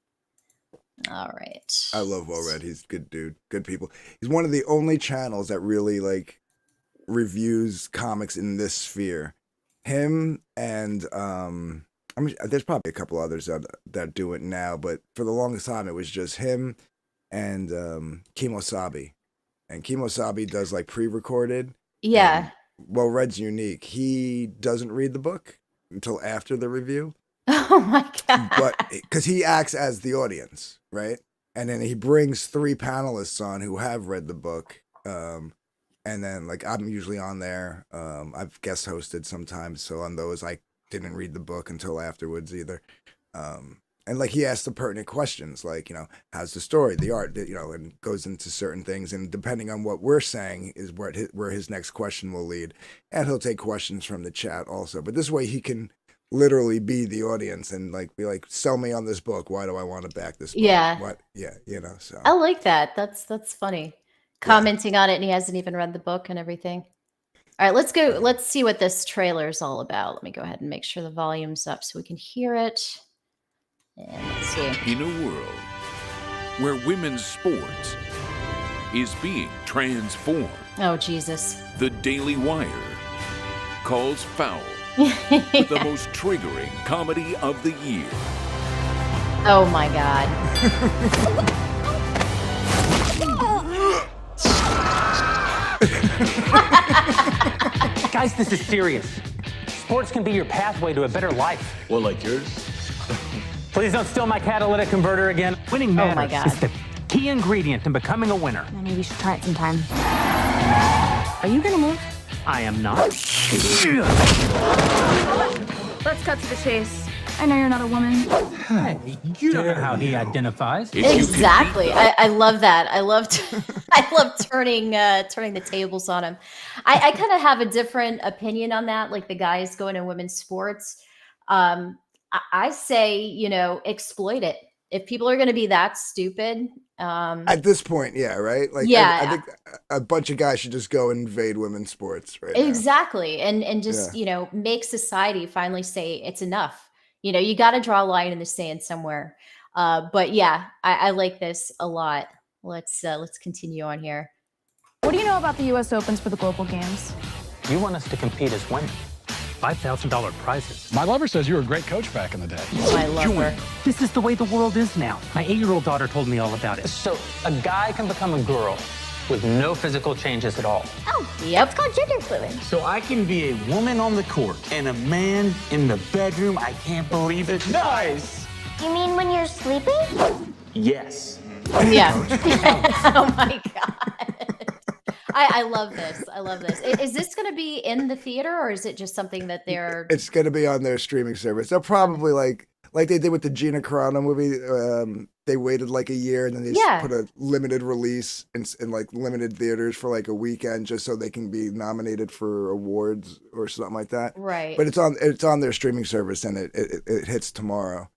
Speaker 9: All right,
Speaker 11: I love Well-read. He's a good dude, good people. He's one of the only channels that really like reviews comics in this sphere. Him and there's probably a couple others that do it now, but for the longest time it was just him and Kimosabi. And Kimosabi does like pre-recorded.
Speaker 9: Yeah.
Speaker 11: Well, Red's unique. He doesn't read the book until after the review.
Speaker 9: Oh my God.
Speaker 11: But because he acts as the audience, right? And then he brings 3 panelists on who have read the book. And then like I'm usually on there. I've guest hosted sometimes. So on those I didn't read the book until afterwards either. And like he asks the pertinent questions, like, you know, how's the story, the art, you know, and goes into certain things. And depending on what we're saying is where his next question will lead. And he'll take questions from the chat also. But this way he can literally be the audience and like be like, sell me on this book. Why do I want to back this book?
Speaker 9: Yeah.
Speaker 11: What? Yeah, you know, so.
Speaker 9: I like that. That's funny. Commenting on it, and he hasn't even read the book and everything. All right, let's go. Let's see what this trailer is all about. Let me go ahead and make sure the volume's up so we can hear it. And let's see.
Speaker 12: In a world where women's sports is being transformed,
Speaker 9: Oh, Jesus.
Speaker 12: the Daily Wire calls foul the most triggering comedy of the year.
Speaker 9: Oh, my God.
Speaker 13: Guys, this is serious. Sports can be your pathway to a better life.
Speaker 7: Well, like yours?
Speaker 13: Please don't steal my catalytic converter again. Winning matters.
Speaker 9: Oh my God.
Speaker 13: It's the key ingredient in becoming a winner.
Speaker 14: Maybe we should try it sometime. Are you gonna move?
Speaker 13: I am not.
Speaker 14: Let's cut to the chase. I know you're not a woman.
Speaker 13: Hey, you don't know how he identifies.
Speaker 9: Exactly. I love that. I love turning the tables on him. I kind of have a different opinion on that. Like the guys going to women's sports. I say, you know, exploit it. If people are going to be that stupid.
Speaker 11: At this point, yeah, right? Like,
Speaker 9: yeah.
Speaker 11: I think a bunch of guys should just go and invade women's sports right now.
Speaker 9: Exactly. And just, you know, make society finally say it's enough. You know, you got to draw a line in the sand somewhere. But yeah, I like this a lot. Let's continue on here.
Speaker 14: What do you know about the U.S. Opens for the global games?
Speaker 13: You want us to compete as women. $5,000 prizes.
Speaker 7: My lover says you were a great coach back in the day.
Speaker 9: My lover.
Speaker 13: This is the way the world is now. My 8-year-old daughter told me all about it. So a guy can become a girl with no physical changes at all.
Speaker 14: Oh,
Speaker 9: yep.
Speaker 14: It's called gender fluid.
Speaker 6: So I can be a woman on the court and a man in the bedroom. I can't believe it. Nice.
Speaker 14: You mean when you're sleeping?
Speaker 6: Yes.
Speaker 9: Yeah. Oh my God. I love this. I love this. Is this going to be in the theater or is it just something that they're...
Speaker 11: It's going to be on their streaming service. They'll probably like they did with the Gina Carano movie. They waited like a year and then they just put a limited release in like limited theaters for like a weekend just so they can be nominated for awards or something like that.
Speaker 9: Right.
Speaker 11: But it's on their streaming service and it hits tomorrow.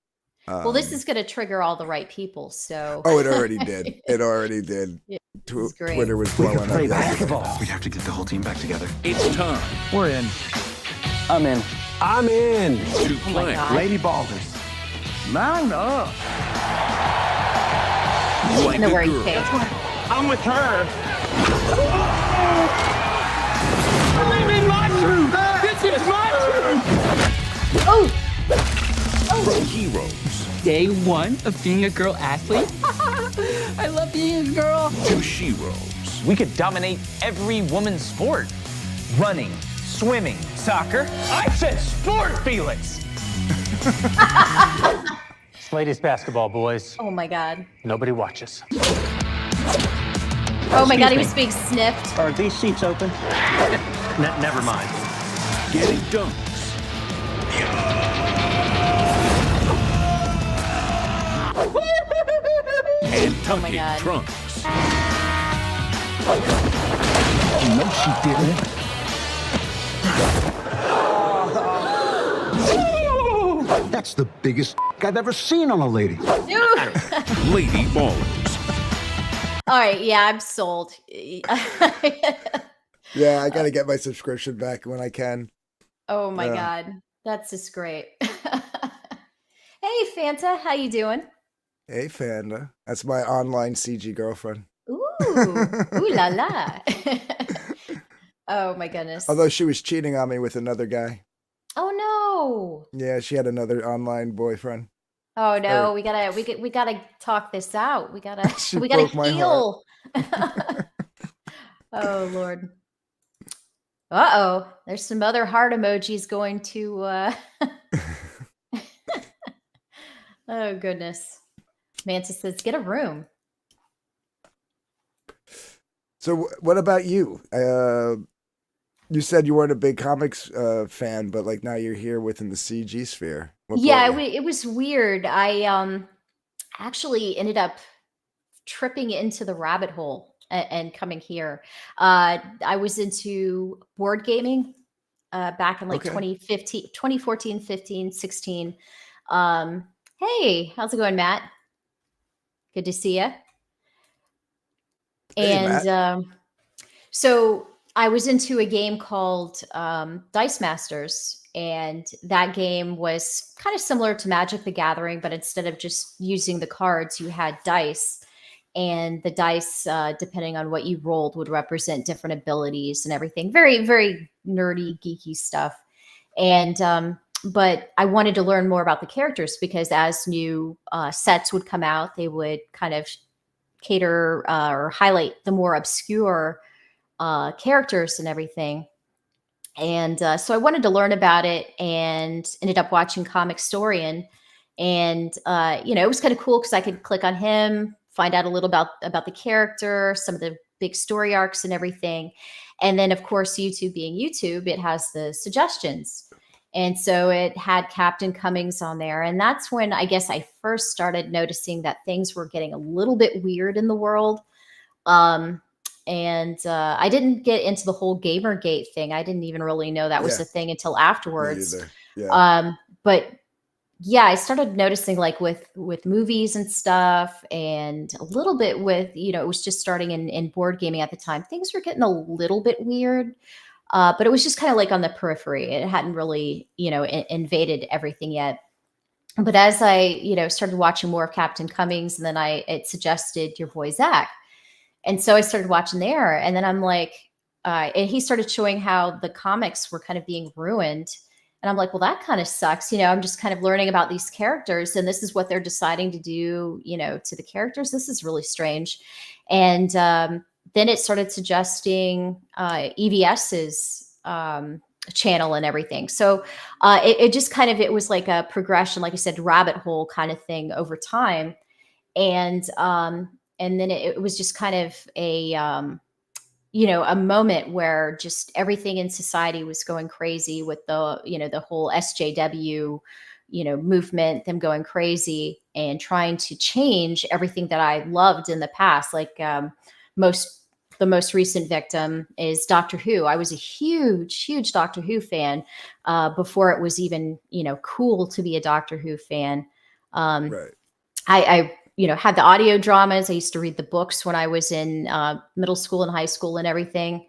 Speaker 9: Well, this is going to trigger all the right people. So.
Speaker 11: Oh, it already did. It already did.
Speaker 9: Yeah,
Speaker 11: Twitter was blowing up.
Speaker 6: Play basketball. We have to get the whole team back together.
Speaker 12: It's time.
Speaker 13: We're in.
Speaker 6: I'm in. I'm in.
Speaker 12: To play.
Speaker 6: Lady Balders.
Speaker 3: Mount up.
Speaker 12: Like
Speaker 9: No
Speaker 12: a
Speaker 9: worries,
Speaker 12: girl.
Speaker 9: Kate.
Speaker 6: I'm with her.
Speaker 3: Believe in my truth. This is my truth.
Speaker 9: Oh.
Speaker 12: From heroes
Speaker 3: Day one of being a girl athlete. I love being a girl.
Speaker 12: to sheroes.
Speaker 13: We could dominate every woman's sport. Running, swimming, soccer. I said sport, Felix. It's ladies basketball, boys.
Speaker 9: Oh my God.
Speaker 13: Nobody watches.
Speaker 9: Oh my God. He was being sniffed.
Speaker 6: Are these seats open?
Speaker 13: Never mind.
Speaker 12: Getting dunks. And tucking
Speaker 9: God.
Speaker 12: trunks.
Speaker 6: No, she didn't. That's the biggest I've ever seen on a lady.
Speaker 12: Lady ballers.
Speaker 9: All right. Yeah, I'm sold.
Speaker 11: Yeah, I got to get my subscription back when I can.
Speaker 9: Oh my God. That's just great. Hey, Fanta. How you doing?
Speaker 11: Hey, Fanda. That's my online CG girlfriend.
Speaker 9: Ooh. Ooh la la. Oh my goodness.
Speaker 11: Although she was cheating on me with another guy.
Speaker 9: Oh no.
Speaker 11: Yeah, she had another online boyfriend.
Speaker 9: Oh no, we gotta talk this out. We gotta
Speaker 11: She
Speaker 9: we gotta
Speaker 11: broke my
Speaker 9: heal. Oh Lord. Uh-oh. There's some other heart emojis going to oh goodness. Mantis says, get a room.
Speaker 11: So what about you? You said you weren't a big comics fan, but like now you're here within the CG sphere.
Speaker 9: Yeah, it was weird. I actually ended up tripping into the rabbit hole and coming here. I was into board gaming back in like
Speaker 11: Okay.
Speaker 9: 2015, 2014, 15, 16. Um, hey, how's it going, Matt? Good to see you.
Speaker 11: Hey,
Speaker 9: And
Speaker 11: Matt.
Speaker 9: so I was into a game called Dice Masters, and that game was kind of similar to Magic the Gathering, but instead of just using the cards, you had dice. And the dice, depending on what you rolled, would represent different abilities and everything. Very, very nerdy, geeky stuff. And but I wanted to learn more about the characters because as new sets would come out, they would kind of cater or highlight the more obscure characters and everything. And so I wanted to learn about it and ended up watching Comic Storian. And, it was kind of cool because I could click on him, find out a little about the character, some of the big story arcs and everything. And then, of course, YouTube being YouTube, it has the suggestions. And so it had Captain Cummings on there. And that's when I guess I first started noticing that things were getting a little bit weird in the world. And I didn't get into the whole Gamergate thing. I didn't even really know that was a thing until afterwards.
Speaker 11: Yeah.
Speaker 9: But yeah, I started noticing like with movies and stuff, and a little bit with it was just starting in board gaming at the time. Things were getting a little bit weird, but it was just kind of like on the periphery. It hadn't really invaded everything yet. But as I started watching more of Captain Cummings, and then it suggested your boy Zach. And so I started watching there, and then I'm like, and he started showing how the comics were kind of being ruined. And I'm like, well, that kind of sucks. I'm just kind of learning about these characters, and this is what they're deciding to do, to the characters. This is really strange. And then it started suggesting EVS's channel and everything. So it just kind of, it was like a progression, like I said, rabbit hole kind of thing over time. And then it was just kind of a moment where just everything in society was going crazy with the whole SJW, movement, them going crazy and trying to change everything that I loved in the past. Like the most recent victim is Doctor Who. I was a huge Doctor Who fan before it was even, cool to be a Doctor Who fan.
Speaker 11: Right.
Speaker 9: I had the audio dramas. I used to read the books when I was in middle school and high school and everything.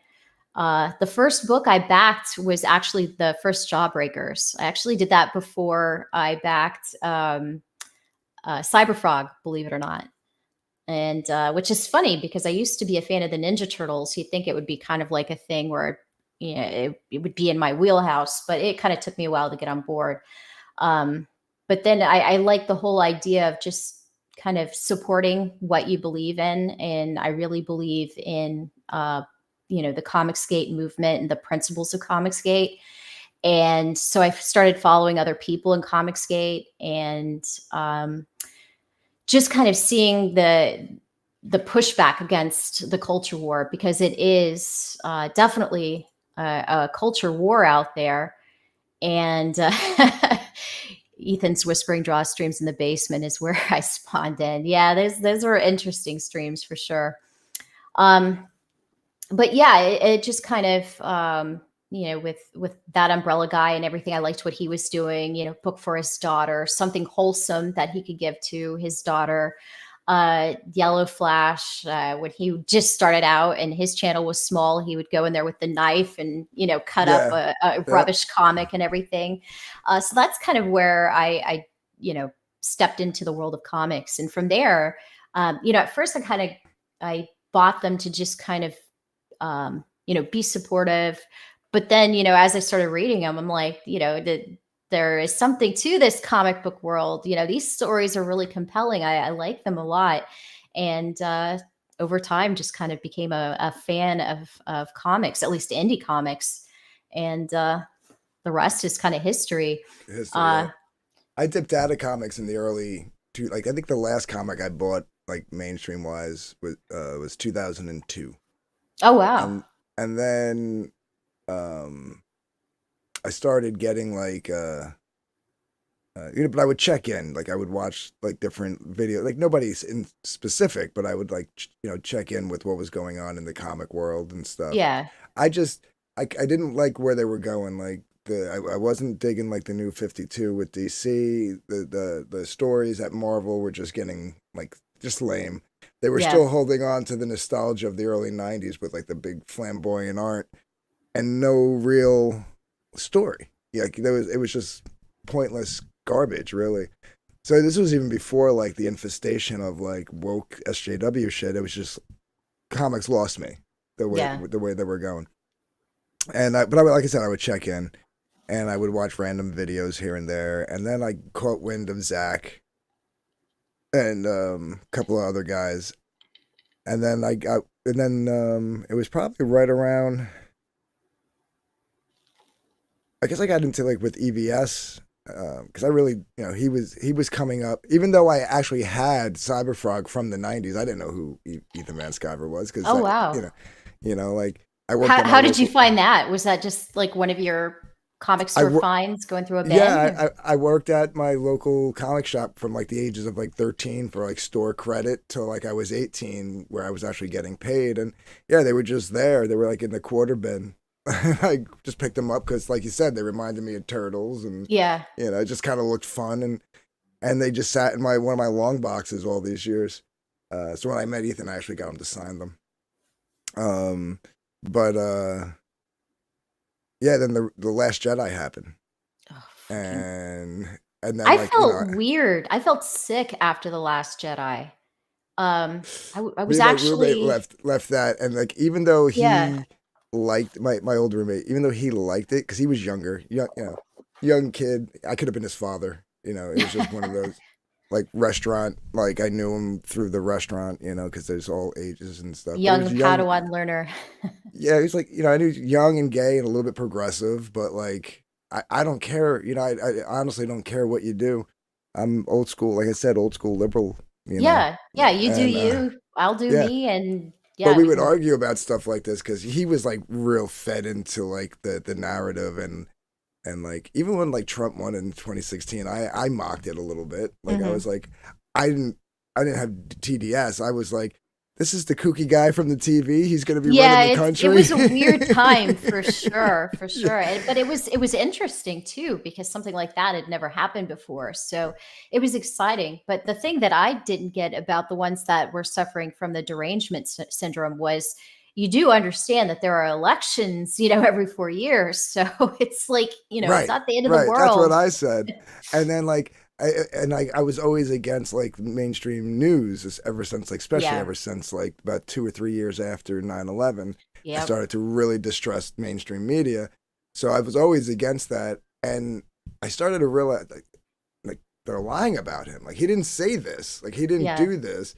Speaker 9: The first book I backed was actually the first Jawbreakers. I actually did that before I backed Cyberfrog, believe it or not. And which is funny because I used to be a fan of the Ninja Turtles. You'd think it would be kind of like a thing where it would be in my wheelhouse, but it kind of took me a while to get on board. But then I like the whole idea of just kind of supporting what you believe in. And I really believe in, the Comicsgate movement and the principles of Comicsgate. And so I started following other people in Comicsgate and just kind of seeing the pushback against the culture war, because it is definitely a culture war out there. And Ethan's whispering draw streams in the basement is where I spawned in. Yeah, those were interesting streams for sure. But yeah, it just kind of, with that umbrella guy and everything, I liked what he was doing, book for his daughter, something wholesome that he could give to his daughter. Yellow Flash, when he just started out and his channel was small, he would go in there with the knife and, cut up a rubbish comic and everything. So that's kind of where I stepped into the world of comics. And from there, at first I bought them to just kind of, be supportive. But then, as I started reading them, I'm like, there is something to this comic book world. These stories are really compelling. I like them a lot. And over time, just kind of became a fan of comics, at least indie comics. And the rest is kind of history.
Speaker 11: Yeah. I dipped out of comics in the early I think the last comic I bought, like mainstream wise, was 2002.
Speaker 9: Oh, wow.
Speaker 11: And then I started getting like But I would check in, like I would watch like different videos, like nobody's in specific, but I would like check in with what was going on in the comic world and stuff.
Speaker 9: Yeah.
Speaker 11: I didn't like where they were going. Like I wasn't digging like the new 52 with DC. The stories at Marvel were just getting like just lame. They were still holding on to the nostalgia of the early 90s with like the big flamboyant art and no real story. Like it was just pointless garbage, really. So this was even before like the infestation of like woke SJW shit. It was just comics lost me the way they were going. And like I said, I would check in and I would watch random videos here and there. And then I caught wind of Zach and a couple of other guys. And then it was probably right around, I guess I got into like with EBS because I really, he was coming up. Even though I actually had Cyberfrog from the 90s, I didn't know who Ethan Van Sciver was. Cause
Speaker 9: wow.
Speaker 11: Like I worked.
Speaker 9: How did you find that? Was that just like one of your comic store finds going through a bin?
Speaker 11: Yeah, I worked at my local comic shop from like the ages of like 13 for like store credit till like I was 18, where I was actually getting paid. And yeah, they were just there. They were like in the quarter bin. I just picked them up because, like you said, they reminded me of turtles, and it just kind of looked fun. And they just sat in one of my long boxes all these years. So when I met Ethan, I actually got him to sign them. Yeah, then the Last Jedi happened, and then
Speaker 9: I felt weird. I felt sick after the Last Jedi. I was actually
Speaker 11: left that, and like even though he liked my old roommate, even though he liked it because he was younger, young kid, I could have been his father. It was just one of those like restaurant. Like I knew him through the restaurant, because there's all ages and stuff.
Speaker 9: Young Padawan learner.
Speaker 11: Yeah, he's like, I knew young and gay and a little bit progressive, but like, I don't care. I honestly don't care what you do. I'm old school, like I said, old school liberal.
Speaker 9: Yeah, you do you, I'll do me, and
Speaker 11: But we would argue about stuff like this because he was like real fed into like the narrative and like even when like Trump won in 2016, I mocked it a little bit. Like I was like, I didn't have TDS. I was like, this is the kooky guy from the TV. He's going to be running the country.
Speaker 9: It was a weird time for sure. But it was interesting too, because something like that had never happened before. So it was exciting. But the thing that I didn't get about the ones that were suffering from the derangement syndrome was you do understand that there are elections, every 4 years. So it's like, it's not the end of the world.
Speaker 11: That's what I said. And then like, I was always against like mainstream news ever since, like, especially ever since like about 2 or 3 years after 9/11, I started to really distrust mainstream media. So I was always against that. And I started to realize like they're lying about him. Like he didn't say this, like he didn't do this.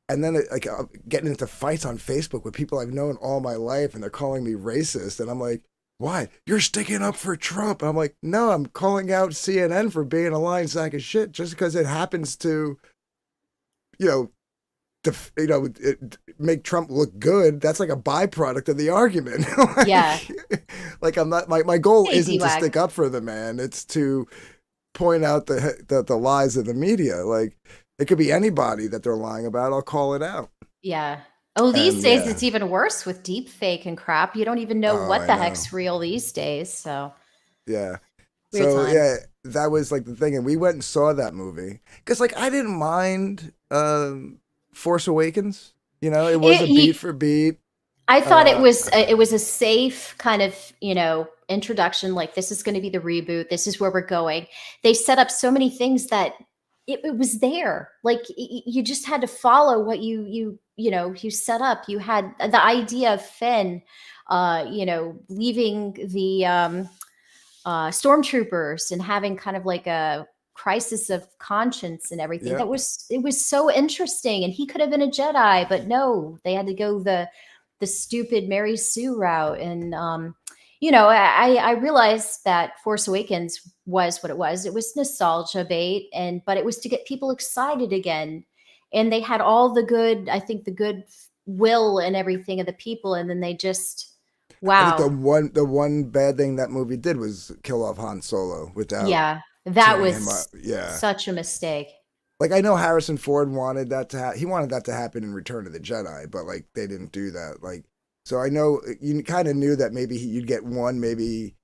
Speaker 11: And then like getting into fights on Facebook with people I've known all my life and they're calling me racist. And I'm like, why? You're sticking up for Trump. I'm like, no, I'm calling out CNN for being a lying sack of shit just because it happens to, make Trump look good. That's like a byproduct of the argument. Like I'm not, my goal isn't to stick up for the man. It's to point out the lies of the media. Like it could be anybody that they're lying about. I'll call it out.
Speaker 9: Yeah. Oh, these days it's even worse with deep fake and crap. You don't even know what the heck's real these days. So
Speaker 11: yeah.
Speaker 9: Weird
Speaker 11: So
Speaker 9: time.
Speaker 11: that was like the thing, and we went and saw that movie because like I didn't mind Force Awakens. It was a beat for beat.
Speaker 9: I thought it was a safe kind of introduction. Like this is going to be the reboot. This is where we're going. They set up so many things that it was there. Like you just had to follow what you set up. You had the idea of Finn, leaving the stormtroopers and having kind of like a crisis of conscience and everything. It was so interesting. And he could have been a Jedi, but no, they had to go the stupid Mary Sue route. And I realized that Force Awakens was what it was. It was nostalgia bait, but it was to get people excited again. And they had all the good will and everything of the people. And then they just, wow.
Speaker 11: I think the one bad thing that movie did was kill off Han Solo without
Speaker 9: That
Speaker 11: teaming him up.
Speaker 9: was
Speaker 11: Yeah.
Speaker 9: such a mistake.
Speaker 11: Like, I know Harrison Ford wanted that to he wanted that to happen in Return of the Jedi, but like they didn't do that. Like, so I know you kind of knew that maybe you'd get one, maybe,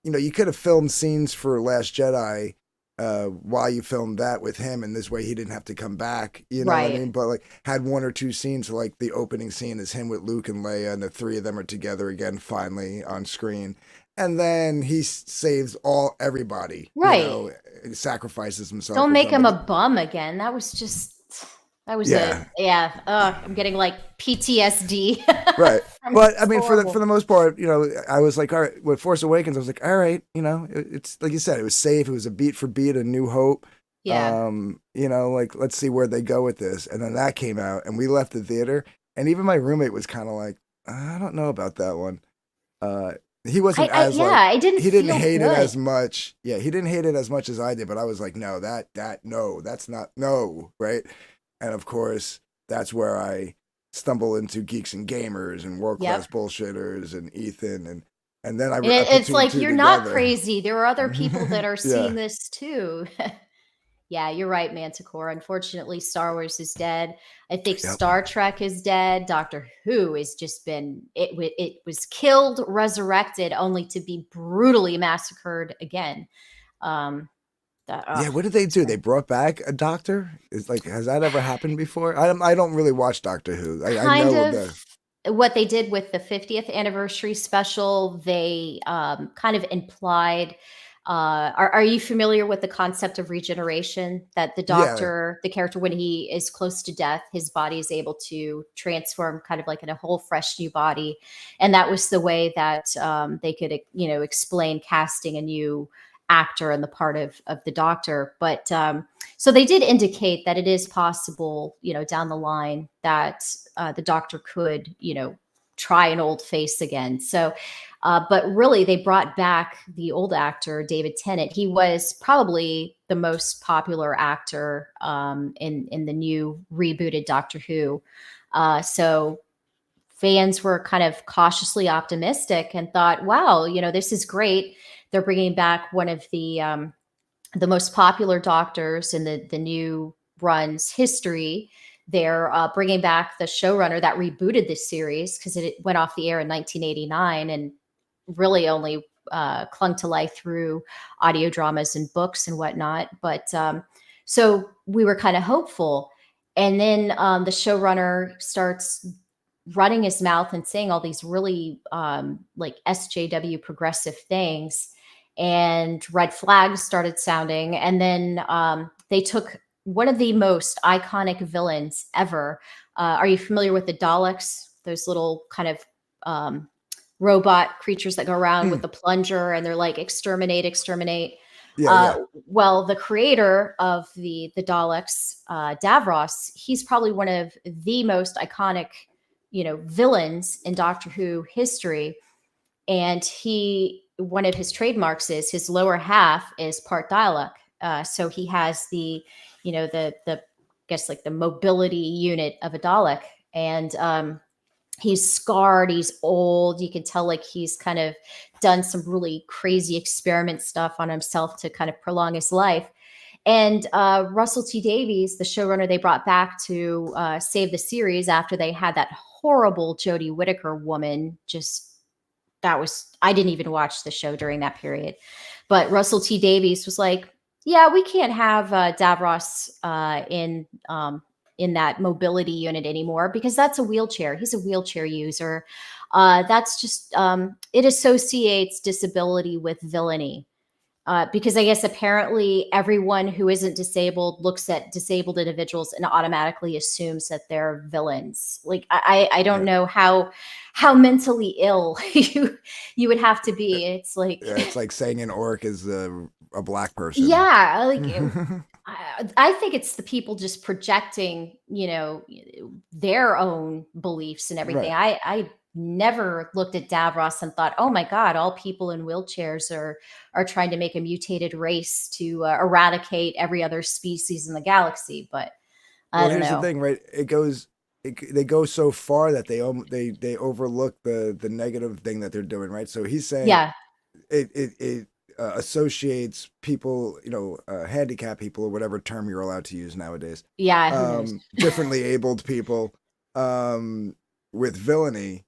Speaker 11: you could have filmed scenes for Last Jedi while you filmed that with him, and this way he didn't have to come back. You know what I mean? But like had one or two scenes, like the opening scene is him with Luke and Leia, and the three of them are together again finally on screen. And then he saves everybody.
Speaker 9: Right.
Speaker 11: He sacrifices himself.
Speaker 9: Don't make him a bum again. That was I'm getting like PTSD.
Speaker 11: Right. But I mean,
Speaker 9: horrible.
Speaker 11: for the most part, I was like, all right, with Force Awakens, I was like, all right, it's like you said, it was safe. It was a beat for beat, a New Hope.
Speaker 9: Yeah.
Speaker 11: Like, let's see where they go with this. And then that came out and we left the theater. And even my roommate was kind of like, I don't know about that one. He wasn't
Speaker 9: I didn't
Speaker 11: he didn't
Speaker 9: feel
Speaker 11: hate
Speaker 9: good.
Speaker 11: it as much. Yeah, he didn't hate it as much as I did, but I was like, no, that's not, right? And of course, that's where I stumble into Geeks and Gamers and World Class Bullshitters and Ethan and then I put
Speaker 9: it's
Speaker 11: two
Speaker 9: like
Speaker 11: and two
Speaker 9: you're not
Speaker 11: together.
Speaker 9: crazy. There are other people that are
Speaker 11: Yeah.
Speaker 9: seeing this too. Yeah, you're right, Manticore. Unfortunately, Star Wars is dead. I think Star Trek is dead. Doctor Who has just been it was killed, resurrected, only to be brutally massacred again.
Speaker 11: What did they do? They brought back a doctor? Has that ever happened before? I don't really watch Doctor Who. I know
Speaker 9: what they did with the 50th anniversary special, they kind of implied. Are you familiar with the concept of regeneration? That the doctor, the character, when he is close to death, his body is able to transform kind of like in a whole fresh new body. And that was the way that they could, explain casting a new actor in the part of the doctor. But so they did indicate that it is possible, down the line that the doctor could, try an old face again. So, but really they brought back the old actor, David Tennant. He was probably the most popular actor in the new rebooted Doctor Who. So fans were kind of cautiously optimistic and thought, wow, this is great. They're bringing back one of the most popular doctors in the new run's history. They're bringing back the showrunner that rebooted this series because it went off the air in 1989 and really only clung to life through audio dramas and books and whatnot. But so we were kind of hopeful. And then the showrunner starts running his mouth and saying all these really like SJW progressive things, and red flags started sounding. And then they took one of the most iconic villains ever. Are you familiar with the Daleks? Those little kind of robot creatures that go around with the plunger and they're like, exterminate. Well, the creator of the Daleks, Davros, he's probably one of the most iconic, villains in Doctor Who history. And one of his trademarks is his lower half is part Dalek. So he has the I guess like the mobility unit of a Dalek. And he's scarred, he's old. You can tell like he's kind of done some really crazy experiment stuff on himself to kind of prolong his life. And Russell T Davies, the showrunner they brought back to save the series after they had that horrible Jodie Whittaker woman, I didn't even watch the show during that period. But Russell T Davies was like, yeah, we can't have Davros in that mobility unit anymore because that's a wheelchair. He's a wheelchair user. That's just, it associates disability with villainy. Because I guess apparently everyone who isn't disabled looks at disabled individuals and automatically assumes that they're villains. Like I don't know how mentally ill you would have to be. It's like
Speaker 11: it's like saying an orc is a black person.
Speaker 9: Yeah, like I think it's the people just projecting, their own beliefs and everything.
Speaker 11: Right.
Speaker 9: I never looked at Davros and thought, oh my God, all people in wheelchairs are trying to make a mutated race to eradicate every other species in the galaxy. But I don't know.
Speaker 11: Here's the thing, right? They go so far that they overlook the negative thing that they're doing, right? So he's saying,
Speaker 9: yeah,
Speaker 11: associates people, handicapped people or whatever term you're allowed to use nowadays.
Speaker 9: Yeah, who knows?
Speaker 11: Differently abled people with villainy.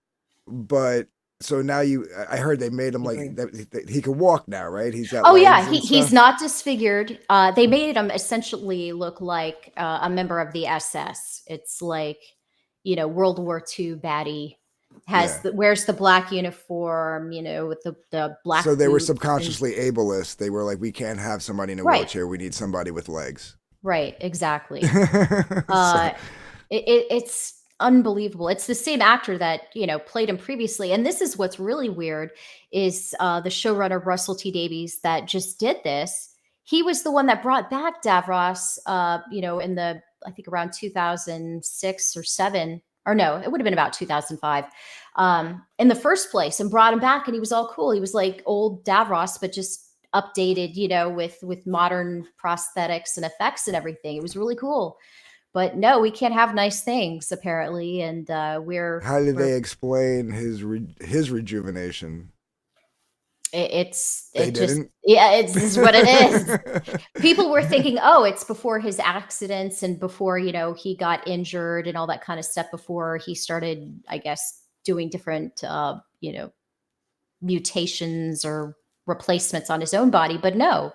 Speaker 11: But so now I heard they made him like that he can walk now, right? He's got legs and
Speaker 9: he's
Speaker 11: stuff.
Speaker 9: not disfigured. They made him essentially look like a member of the SS. It's like, World War II baddie. Wears the black uniform, with the black.
Speaker 11: So they were
Speaker 9: boots
Speaker 11: subconsciously ableist. They were like, we can't have somebody in a
Speaker 9: Right.
Speaker 11: wheelchair. We need somebody with legs.
Speaker 9: Right, exactly. It's unbelievable. It's the same actor that played him previously, and this is what's really weird is the showrunner Russell T Davies that just did this. He was the one that brought back Davros, in the I think around 2006 or 7. Or no, it would have been about 2005 in the first place, and brought him back, and he was all cool. He was like old Davros, but just updated, with modern prosthetics and effects and everything. It was really cool. But no, we can't have nice things apparently, and
Speaker 11: How did they explain his rejuvenation?
Speaker 9: It's
Speaker 11: didn't?
Speaker 9: This is what it is. People were thinking, it's before his accidents and before, he got injured and all that kind of stuff before he started, I guess, doing different, mutations or replacements on his own body. But no,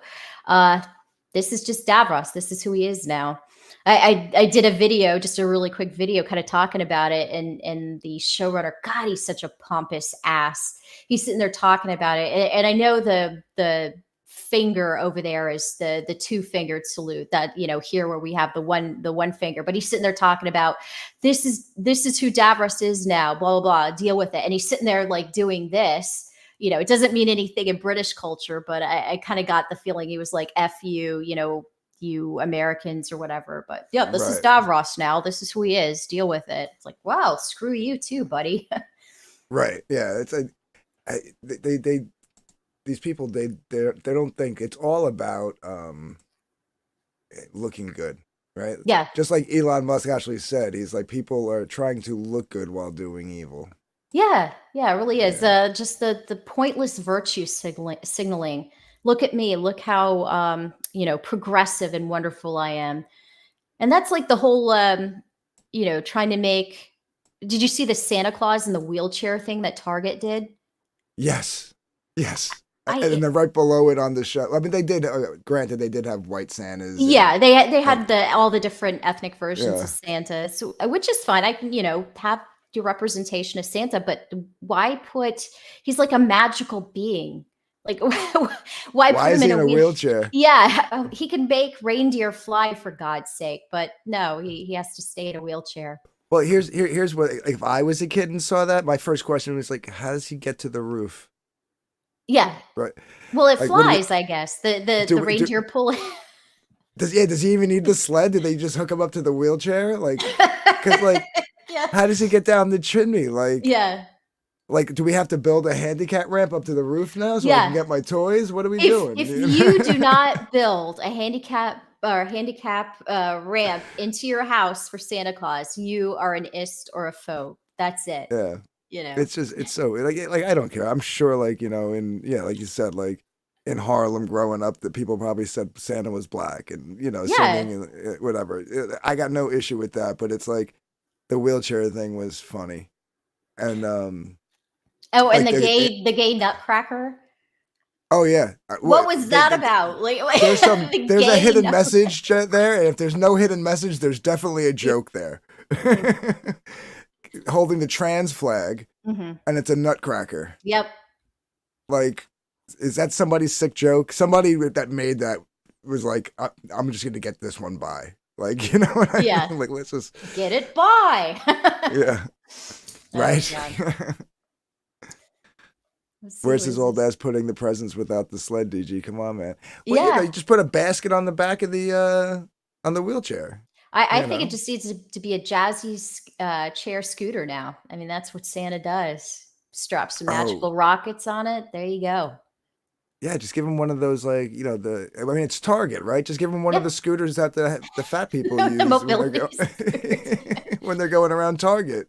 Speaker 9: this is just Davros. This is who he is now. I did a video, just a really quick video kind of talking about it. And the showrunner, God, he's such a pompous ass. He's sitting there talking about it. And I know the finger over there is the 2-fingered salute that, here where we have the one finger, but he's sitting there talking about this is who Davros is now, blah, blah, blah, deal with it. And he's sitting there like doing this, it doesn't mean anything in British culture, but I kind of got the feeling he was like, F you, you Americans or whatever. But yeah, this is Davros now. This is who he is. Deal with it. It's like, wow, screw you too, buddy.
Speaker 11: Right. Yeah. It's these people, they don't think it's all about looking good, right?
Speaker 9: Yeah.
Speaker 11: Just like Elon Musk actually said, he's like, people are trying to look good while doing evil.
Speaker 9: Yeah, it really is. Just the pointless virtue signaling. Look at me. Look how progressive and wonderful I am. And that's like the whole trying to make. Did you see the Santa Claus in the wheelchair thing that Target did?
Speaker 11: Yes. And then right below it on the show. I mean, they did. Granted, they did have white Santas.
Speaker 9: Yeah, they had all the different ethnic versions of Santa, so, which is fine. I can have your representation of Santa, but why he's like a magical being. Like, why put him in a wheelchair? Yeah, he can make reindeer fly for God's sake, but no, he has to stay in a wheelchair.
Speaker 11: Well, here's what, if I was a kid and saw that, my first question was like, how does he get to the roof?
Speaker 9: Yeah.
Speaker 11: Right.
Speaker 9: Well, it flies, I guess. The reindeer pull it.
Speaker 11: Does he even need the sled? Did they just hook him up to the wheelchair? Like, because like, how does he get down the chimney? Like, like, do we have to build a handicap ramp up to the roof now so I can get my toys? What are we doing?
Speaker 9: If you do not build a handicap ramp into your house for Santa Claus, you are an ist or a foe. That's it.
Speaker 11: Yeah. It's so like I don't care. I'm sure like, like you said, like in Harlem growing up that people probably said Santa was black and, singing and whatever. I got no issue with that, but it's like the wheelchair thing was funny. And, and
Speaker 9: like the gay nutcracker.
Speaker 11: Oh yeah.
Speaker 9: What was that about? Like,
Speaker 11: there's a hidden message there, and if there's no hidden message, there's definitely a joke there. Holding the trans flag, and it's a nutcracker.
Speaker 9: Yep.
Speaker 11: Like, is that somebody's sick joke? Somebody that made that was like, I'm just going to get this one by. Like, what I mean? Like, let's just
Speaker 9: get it by.
Speaker 11: Yeah. Right. Where's his old ass putting the presents without the sled, DG? Come on, man. Well, you just put a basket on the back of the on the wheelchair.
Speaker 9: I think it just needs to be a jazzy chair scooter now. I mean, that's what Santa does. Strap some magical rockets on it. There you go.
Speaker 11: Yeah, just give him one of those, like, it's Target, right? Just give him one of the scooters that the fat people use when they're going around Target.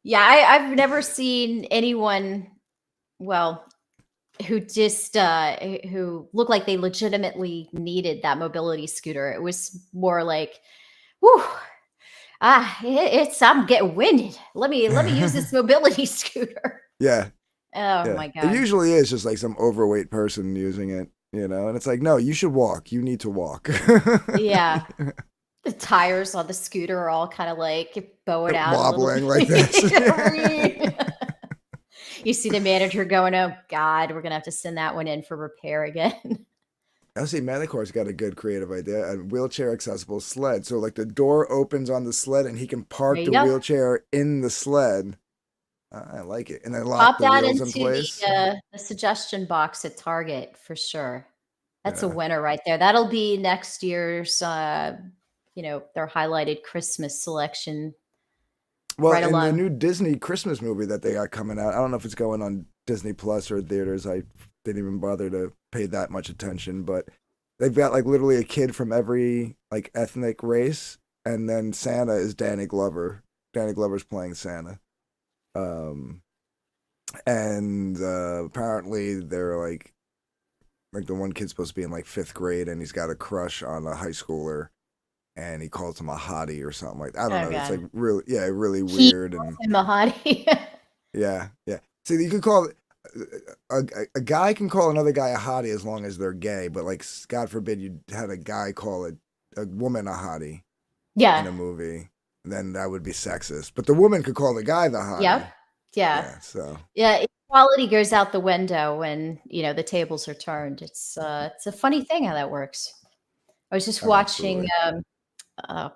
Speaker 11: Yeah,
Speaker 9: I've never seen anyone. Well, who just who looked like they legitimately needed that mobility scooter. It was more like, whew, I'm getting winded. Let me use this mobility scooter.
Speaker 11: Yeah.
Speaker 9: Oh
Speaker 11: Yeah.
Speaker 9: my
Speaker 11: It
Speaker 9: god.
Speaker 11: usually is just like some overweight person using it, and it's like, no, you should walk. You need to walk.
Speaker 9: Yeah. The tires on the scooter are all kind of like bowing out a little
Speaker 11: Wobbling like this.
Speaker 9: You see the manager going, oh God, we're gonna have to send that one in for repair again.
Speaker 11: I see Manicore's got a good creative idea, a wheelchair accessible sled. So like the door opens on the sled and he can park
Speaker 9: There
Speaker 11: the
Speaker 9: you go.
Speaker 11: wheelchair in the sled. I like it. And then lock
Speaker 9: Pop
Speaker 11: the
Speaker 9: that
Speaker 11: wheels in
Speaker 9: into
Speaker 11: place.
Speaker 9: the suggestion box at Target for sure. That's a
Speaker 11: Yeah.
Speaker 9: winner right there. That'll be next year's their highlighted Christmas selection.
Speaker 11: Well,
Speaker 9: right
Speaker 11: in the
Speaker 9: along.
Speaker 11: new Disney Christmas movie that they got coming out, I don't know if it's going on Disney Plus or theaters. I didn't even bother to pay that much attention, but they've got like literally a kid from every like ethnic race, and then Santa is Danny Glover. Danny Glover's playing Santa. And apparently they're like the one kid's supposed to be in like 5th grade, and he's got a crush on a high schooler, and he calls him a hottie or something like that. I don't know. It's
Speaker 9: God.
Speaker 11: like really
Speaker 9: He
Speaker 11: weird.
Speaker 9: calls
Speaker 11: And
Speaker 9: him a hottie.
Speaker 11: yeah. So you could call a guy can call another guy a hottie as long as they're gay, but like God forbid you had a guy call a woman a hottie
Speaker 9: Yeah.
Speaker 11: in a movie, then that would be sexist. But the woman could call the guy the hottie.
Speaker 9: Yep. Yeah.
Speaker 11: Yeah. So
Speaker 9: Yeah, equality goes out the window when, the tables are turned. It's a funny thing how that works. I was just watching a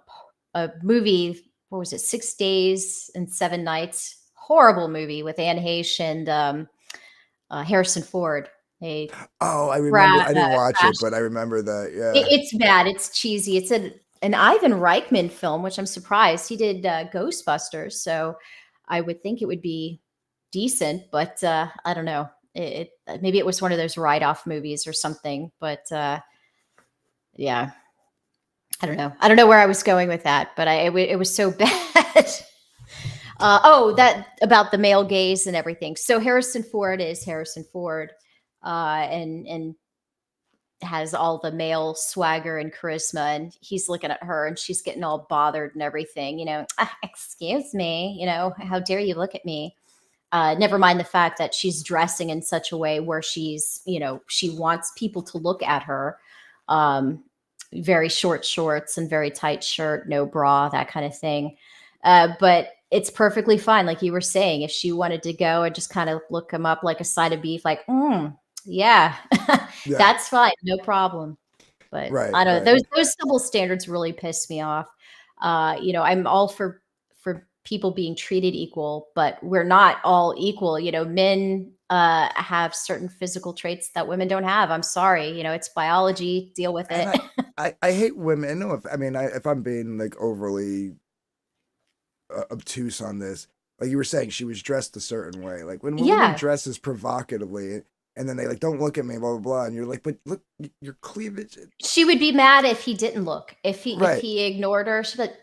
Speaker 9: movie, what was it, 6 Days and 7 Nights. Horrible movie with Anne Heche and Harrison Ford.
Speaker 11: I remember. I didn't watch it, but I remember that. Yeah.
Speaker 9: It's bad. It's cheesy. It's an Ivan Reitman film, which I'm surprised. He did Ghostbusters, so I would think it would be decent, but I don't know. It maybe it was one of those write-off movies or something, but yeah. I don't know. I don't know where I was going with that, but it was so bad. That about the male gaze and everything. So Harrison Ford is Harrison Ford, and has all the male swagger and charisma, and he's looking at her and she's getting all bothered and everything, excuse me, how dare you look at me? Never mind the fact that she's dressing in such a way where she's, she wants people to look at her. Very short shorts and very tight shirt, no bra, that kind of thing. But it's perfectly fine. Like you were saying, if she wanted to go and just kind of look him up like a side of beef, like, yeah, that's fine. No problem. But
Speaker 11: Right,
Speaker 9: I don't know.
Speaker 11: right.
Speaker 9: Those double standards really piss me off. I'm all for people being treated equal, but we're not all equal. Men have certain physical traits that women don't have. I'm sorry. It's biology. Deal with it.
Speaker 11: And I hate women. No, if I'm being like overly obtuse on this, like you were saying, she was dressed a certain way. Like when
Speaker 9: Yeah.
Speaker 11: women dresses provocatively, and then they like don't look at me, blah blah blah, and you're like, but look, your cleavage.
Speaker 9: She would be mad if he didn't look. If
Speaker 11: Right.
Speaker 9: he ignored her, she'd be like,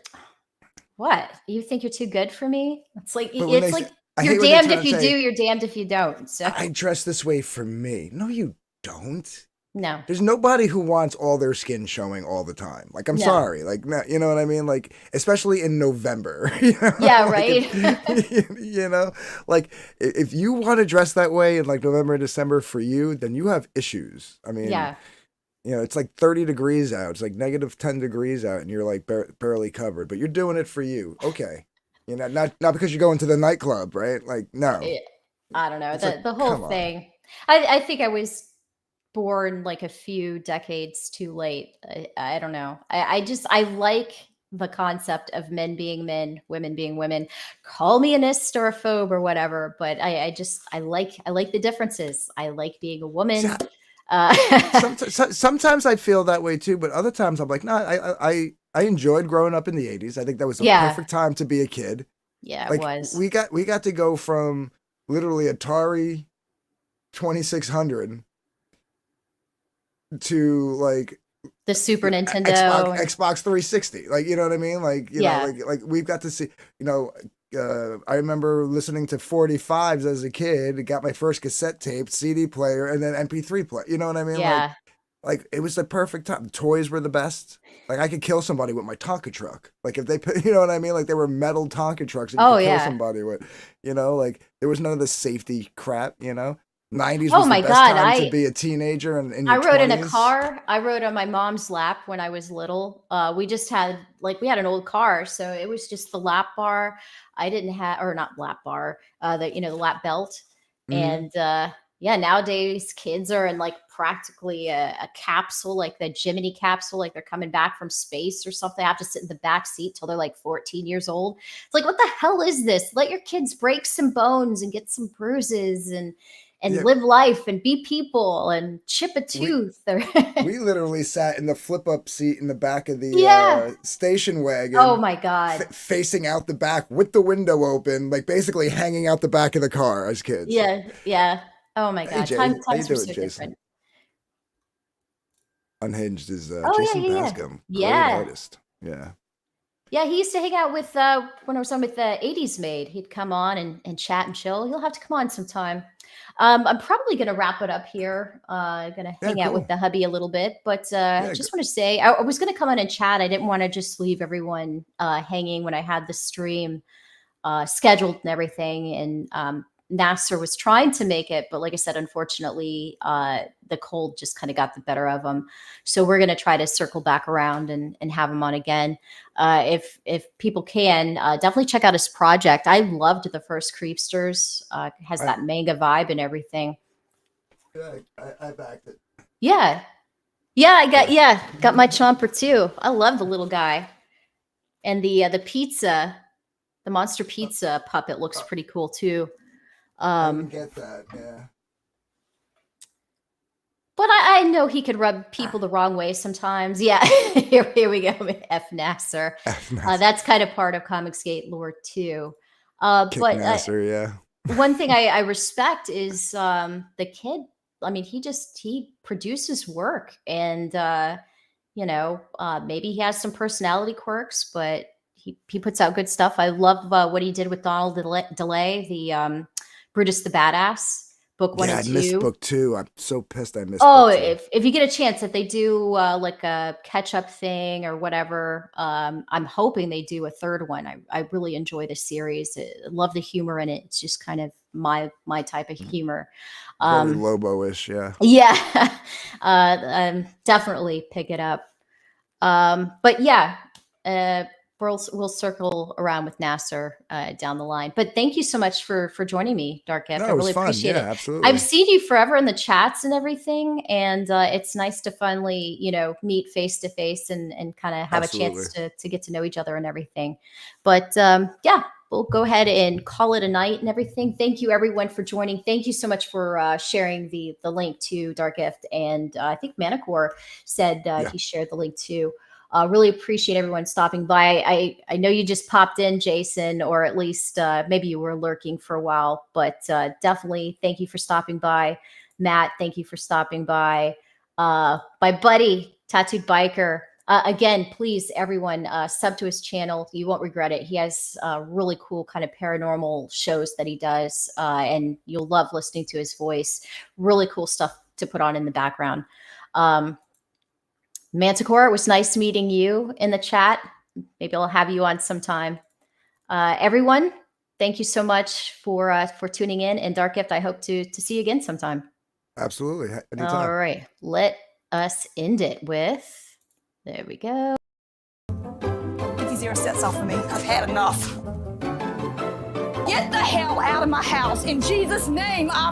Speaker 9: "What? You think you're too good for me?" It's like
Speaker 11: But when
Speaker 9: it's
Speaker 11: they
Speaker 9: like
Speaker 11: say- I hate
Speaker 9: you're
Speaker 11: when they
Speaker 9: damned
Speaker 11: try
Speaker 9: if
Speaker 11: to
Speaker 9: you
Speaker 11: say,
Speaker 9: do, you're damned if you don't. So
Speaker 11: I dress this way for me. No, you don't.
Speaker 9: no.
Speaker 11: There's nobody who wants all their skin showing all the time. Like, I'm
Speaker 9: No.
Speaker 11: sorry. Like, no, you know what I mean? Like, especially in November.
Speaker 9: Yeah,
Speaker 11: Like,
Speaker 9: right.
Speaker 11: like if you want to dress that way in like November and December for you, then you have issues. I mean,
Speaker 9: Yeah.
Speaker 11: it's like 30 degrees out. It's like negative 10 degrees out, and you're like barely covered, but you're doing it for you. Okay. Not because you're going to the nightclub, right? Like, no.
Speaker 9: I don't know.
Speaker 11: It's like,
Speaker 9: The
Speaker 11: come
Speaker 9: whole
Speaker 11: on.
Speaker 9: thing. I think I was born like a few decades too late. I don't know. I like the concept of men being men, women being women. Call me an ist or a phobe or whatever, but I like the differences. I like being a woman.
Speaker 11: Sometimes I feel that way too, but other times I'm like, no, I enjoyed growing up in the 80s. I think that was the
Speaker 9: Yeah.
Speaker 11: perfect time to be a kid.
Speaker 9: Yeah,
Speaker 11: Like,
Speaker 9: it was.
Speaker 11: we got to go from literally Atari 2600 to like
Speaker 9: The Super Nintendo.
Speaker 11: Xbox 360. Like, you know what I mean? Like,
Speaker 9: Yeah.
Speaker 11: like we've got to see, I remember listening to 45s as a kid. Got my first cassette tape, CD player, and then MP3 player. You know what I mean?
Speaker 9: Yeah.
Speaker 11: Like it was the perfect time. Toys were the best. Like I could kill somebody with my Tonka truck. Like if they put, you know what I mean? Like they were metal Tonka trucks that you could kill somebody with. You know, like there was none of the safety crap. You know, 90s was the best time to be a teenager and in your
Speaker 9: I rode
Speaker 11: 20s.
Speaker 9: in a car. I rode on my mom's lap when I was little. We just had we had an old car, so it was just the lap bar. I didn't have, or not lap bar, the lap belt. And yeah, nowadays kids are in like practically a capsule, like the Jiminy capsule, like they're coming back from space or something. They have to sit in the back seat till they're like 14 years old. It's like, what the hell is this? Let your kids break some bones and get some bruises and live life and be people and chip a tooth.
Speaker 11: We literally sat in the flip-up seat in the back of the station wagon.
Speaker 9: Oh my God.
Speaker 11: Facing out the back with the window open, like basically hanging out the back of the car as kids.
Speaker 9: Yeah. Oh my God.
Speaker 11: Hey,
Speaker 9: Times
Speaker 11: how you
Speaker 9: were
Speaker 11: doing,
Speaker 9: so
Speaker 11: Jason?
Speaker 9: different.
Speaker 11: Unhinged is
Speaker 9: Oh,
Speaker 11: Jason
Speaker 9: yeah.
Speaker 11: Bascom.
Speaker 9: Yeah.
Speaker 11: Great artist. Yeah.
Speaker 9: Yeah, he used to hang out with when I was on with the 80s Maid. He'd come on and chat and chill. He'll have to come on sometime. I'm probably going to wrap it up here. Going to hang out with the hubby a little bit, but I just want to say I was going to come on and chat. I didn't want to just leave everyone hanging when I had the stream scheduled and everything. And Nasser was trying to make it, but like I said, unfortunately, the cold just kind of got the better of him. So we're going to try to circle back around and have him on again. If people can, definitely check out his project. I loved the first Creepsters. Has that manga vibe and everything.
Speaker 11: Yeah, I backed it.
Speaker 9: Yeah. I got my chomper too. I love the little guy. And the pizza, the monster pizza puppet looks pretty cool too.
Speaker 11: I didn't get that, yeah.
Speaker 9: But I know he could rub people the wrong way sometimes. Yeah, here we go with F. Nasser. That's kind of part of Comicsgate lore too. But
Speaker 11: Nasser, yeah.
Speaker 9: One thing I respect is the kid. I mean, he produces work, and maybe he has some personality quirks, but he puts out good stuff. I love what he did with Donald DeLay, the Brutus the Badass, book 1 and 2.
Speaker 11: I missed book 2. I'm so pissed I missed
Speaker 9: book 2. If you get a chance, if they do like a catch-up thing or whatever, I'm hoping they do a third one. I really enjoy the series. I love the humor in it. It's just kind of my type of humor.
Speaker 11: Very Lobo-ish, yeah.
Speaker 9: Yeah. Definitely pick it up. But yeah, we'll circle around with Nasser down the line. But thank you so much for joining me, Dark Gift. I really appreciate it.
Speaker 11: Absolutely.
Speaker 9: I've seen you forever in the chats and everything, and it's nice to finally, meet face to face and kind of have a chance to get to know each other and everything. But yeah, we'll go ahead and call it a night and everything. Thank you everyone for joining. Thank you so much for sharing the link to Dark Gift, and I think Manacor said he shared the link too. Really appreciate everyone stopping by. I know you just popped in, Jason, or at least maybe you were lurking for a while, but definitely thank you for stopping by. Matt, thank you for stopping by. My buddy, Tattooed Biker. Again, please, everyone, sub to his channel. You won't regret it. He has really cool kind of paranormal shows that he does, and you'll love listening to his voice. Really cool stuff to put on in the background. Manticore, it was nice meeting you in the chat. Maybe I'll have you on sometime. Everyone, thank you so much for tuning in. And Dark Gift, I hope to see you again sometime.
Speaker 11: Absolutely. Anytime.
Speaker 9: All right. Let us end it with, there we go.
Speaker 2: 50 sets off of me. I've had enough. Get the hell out of my house. In Jesus' name, I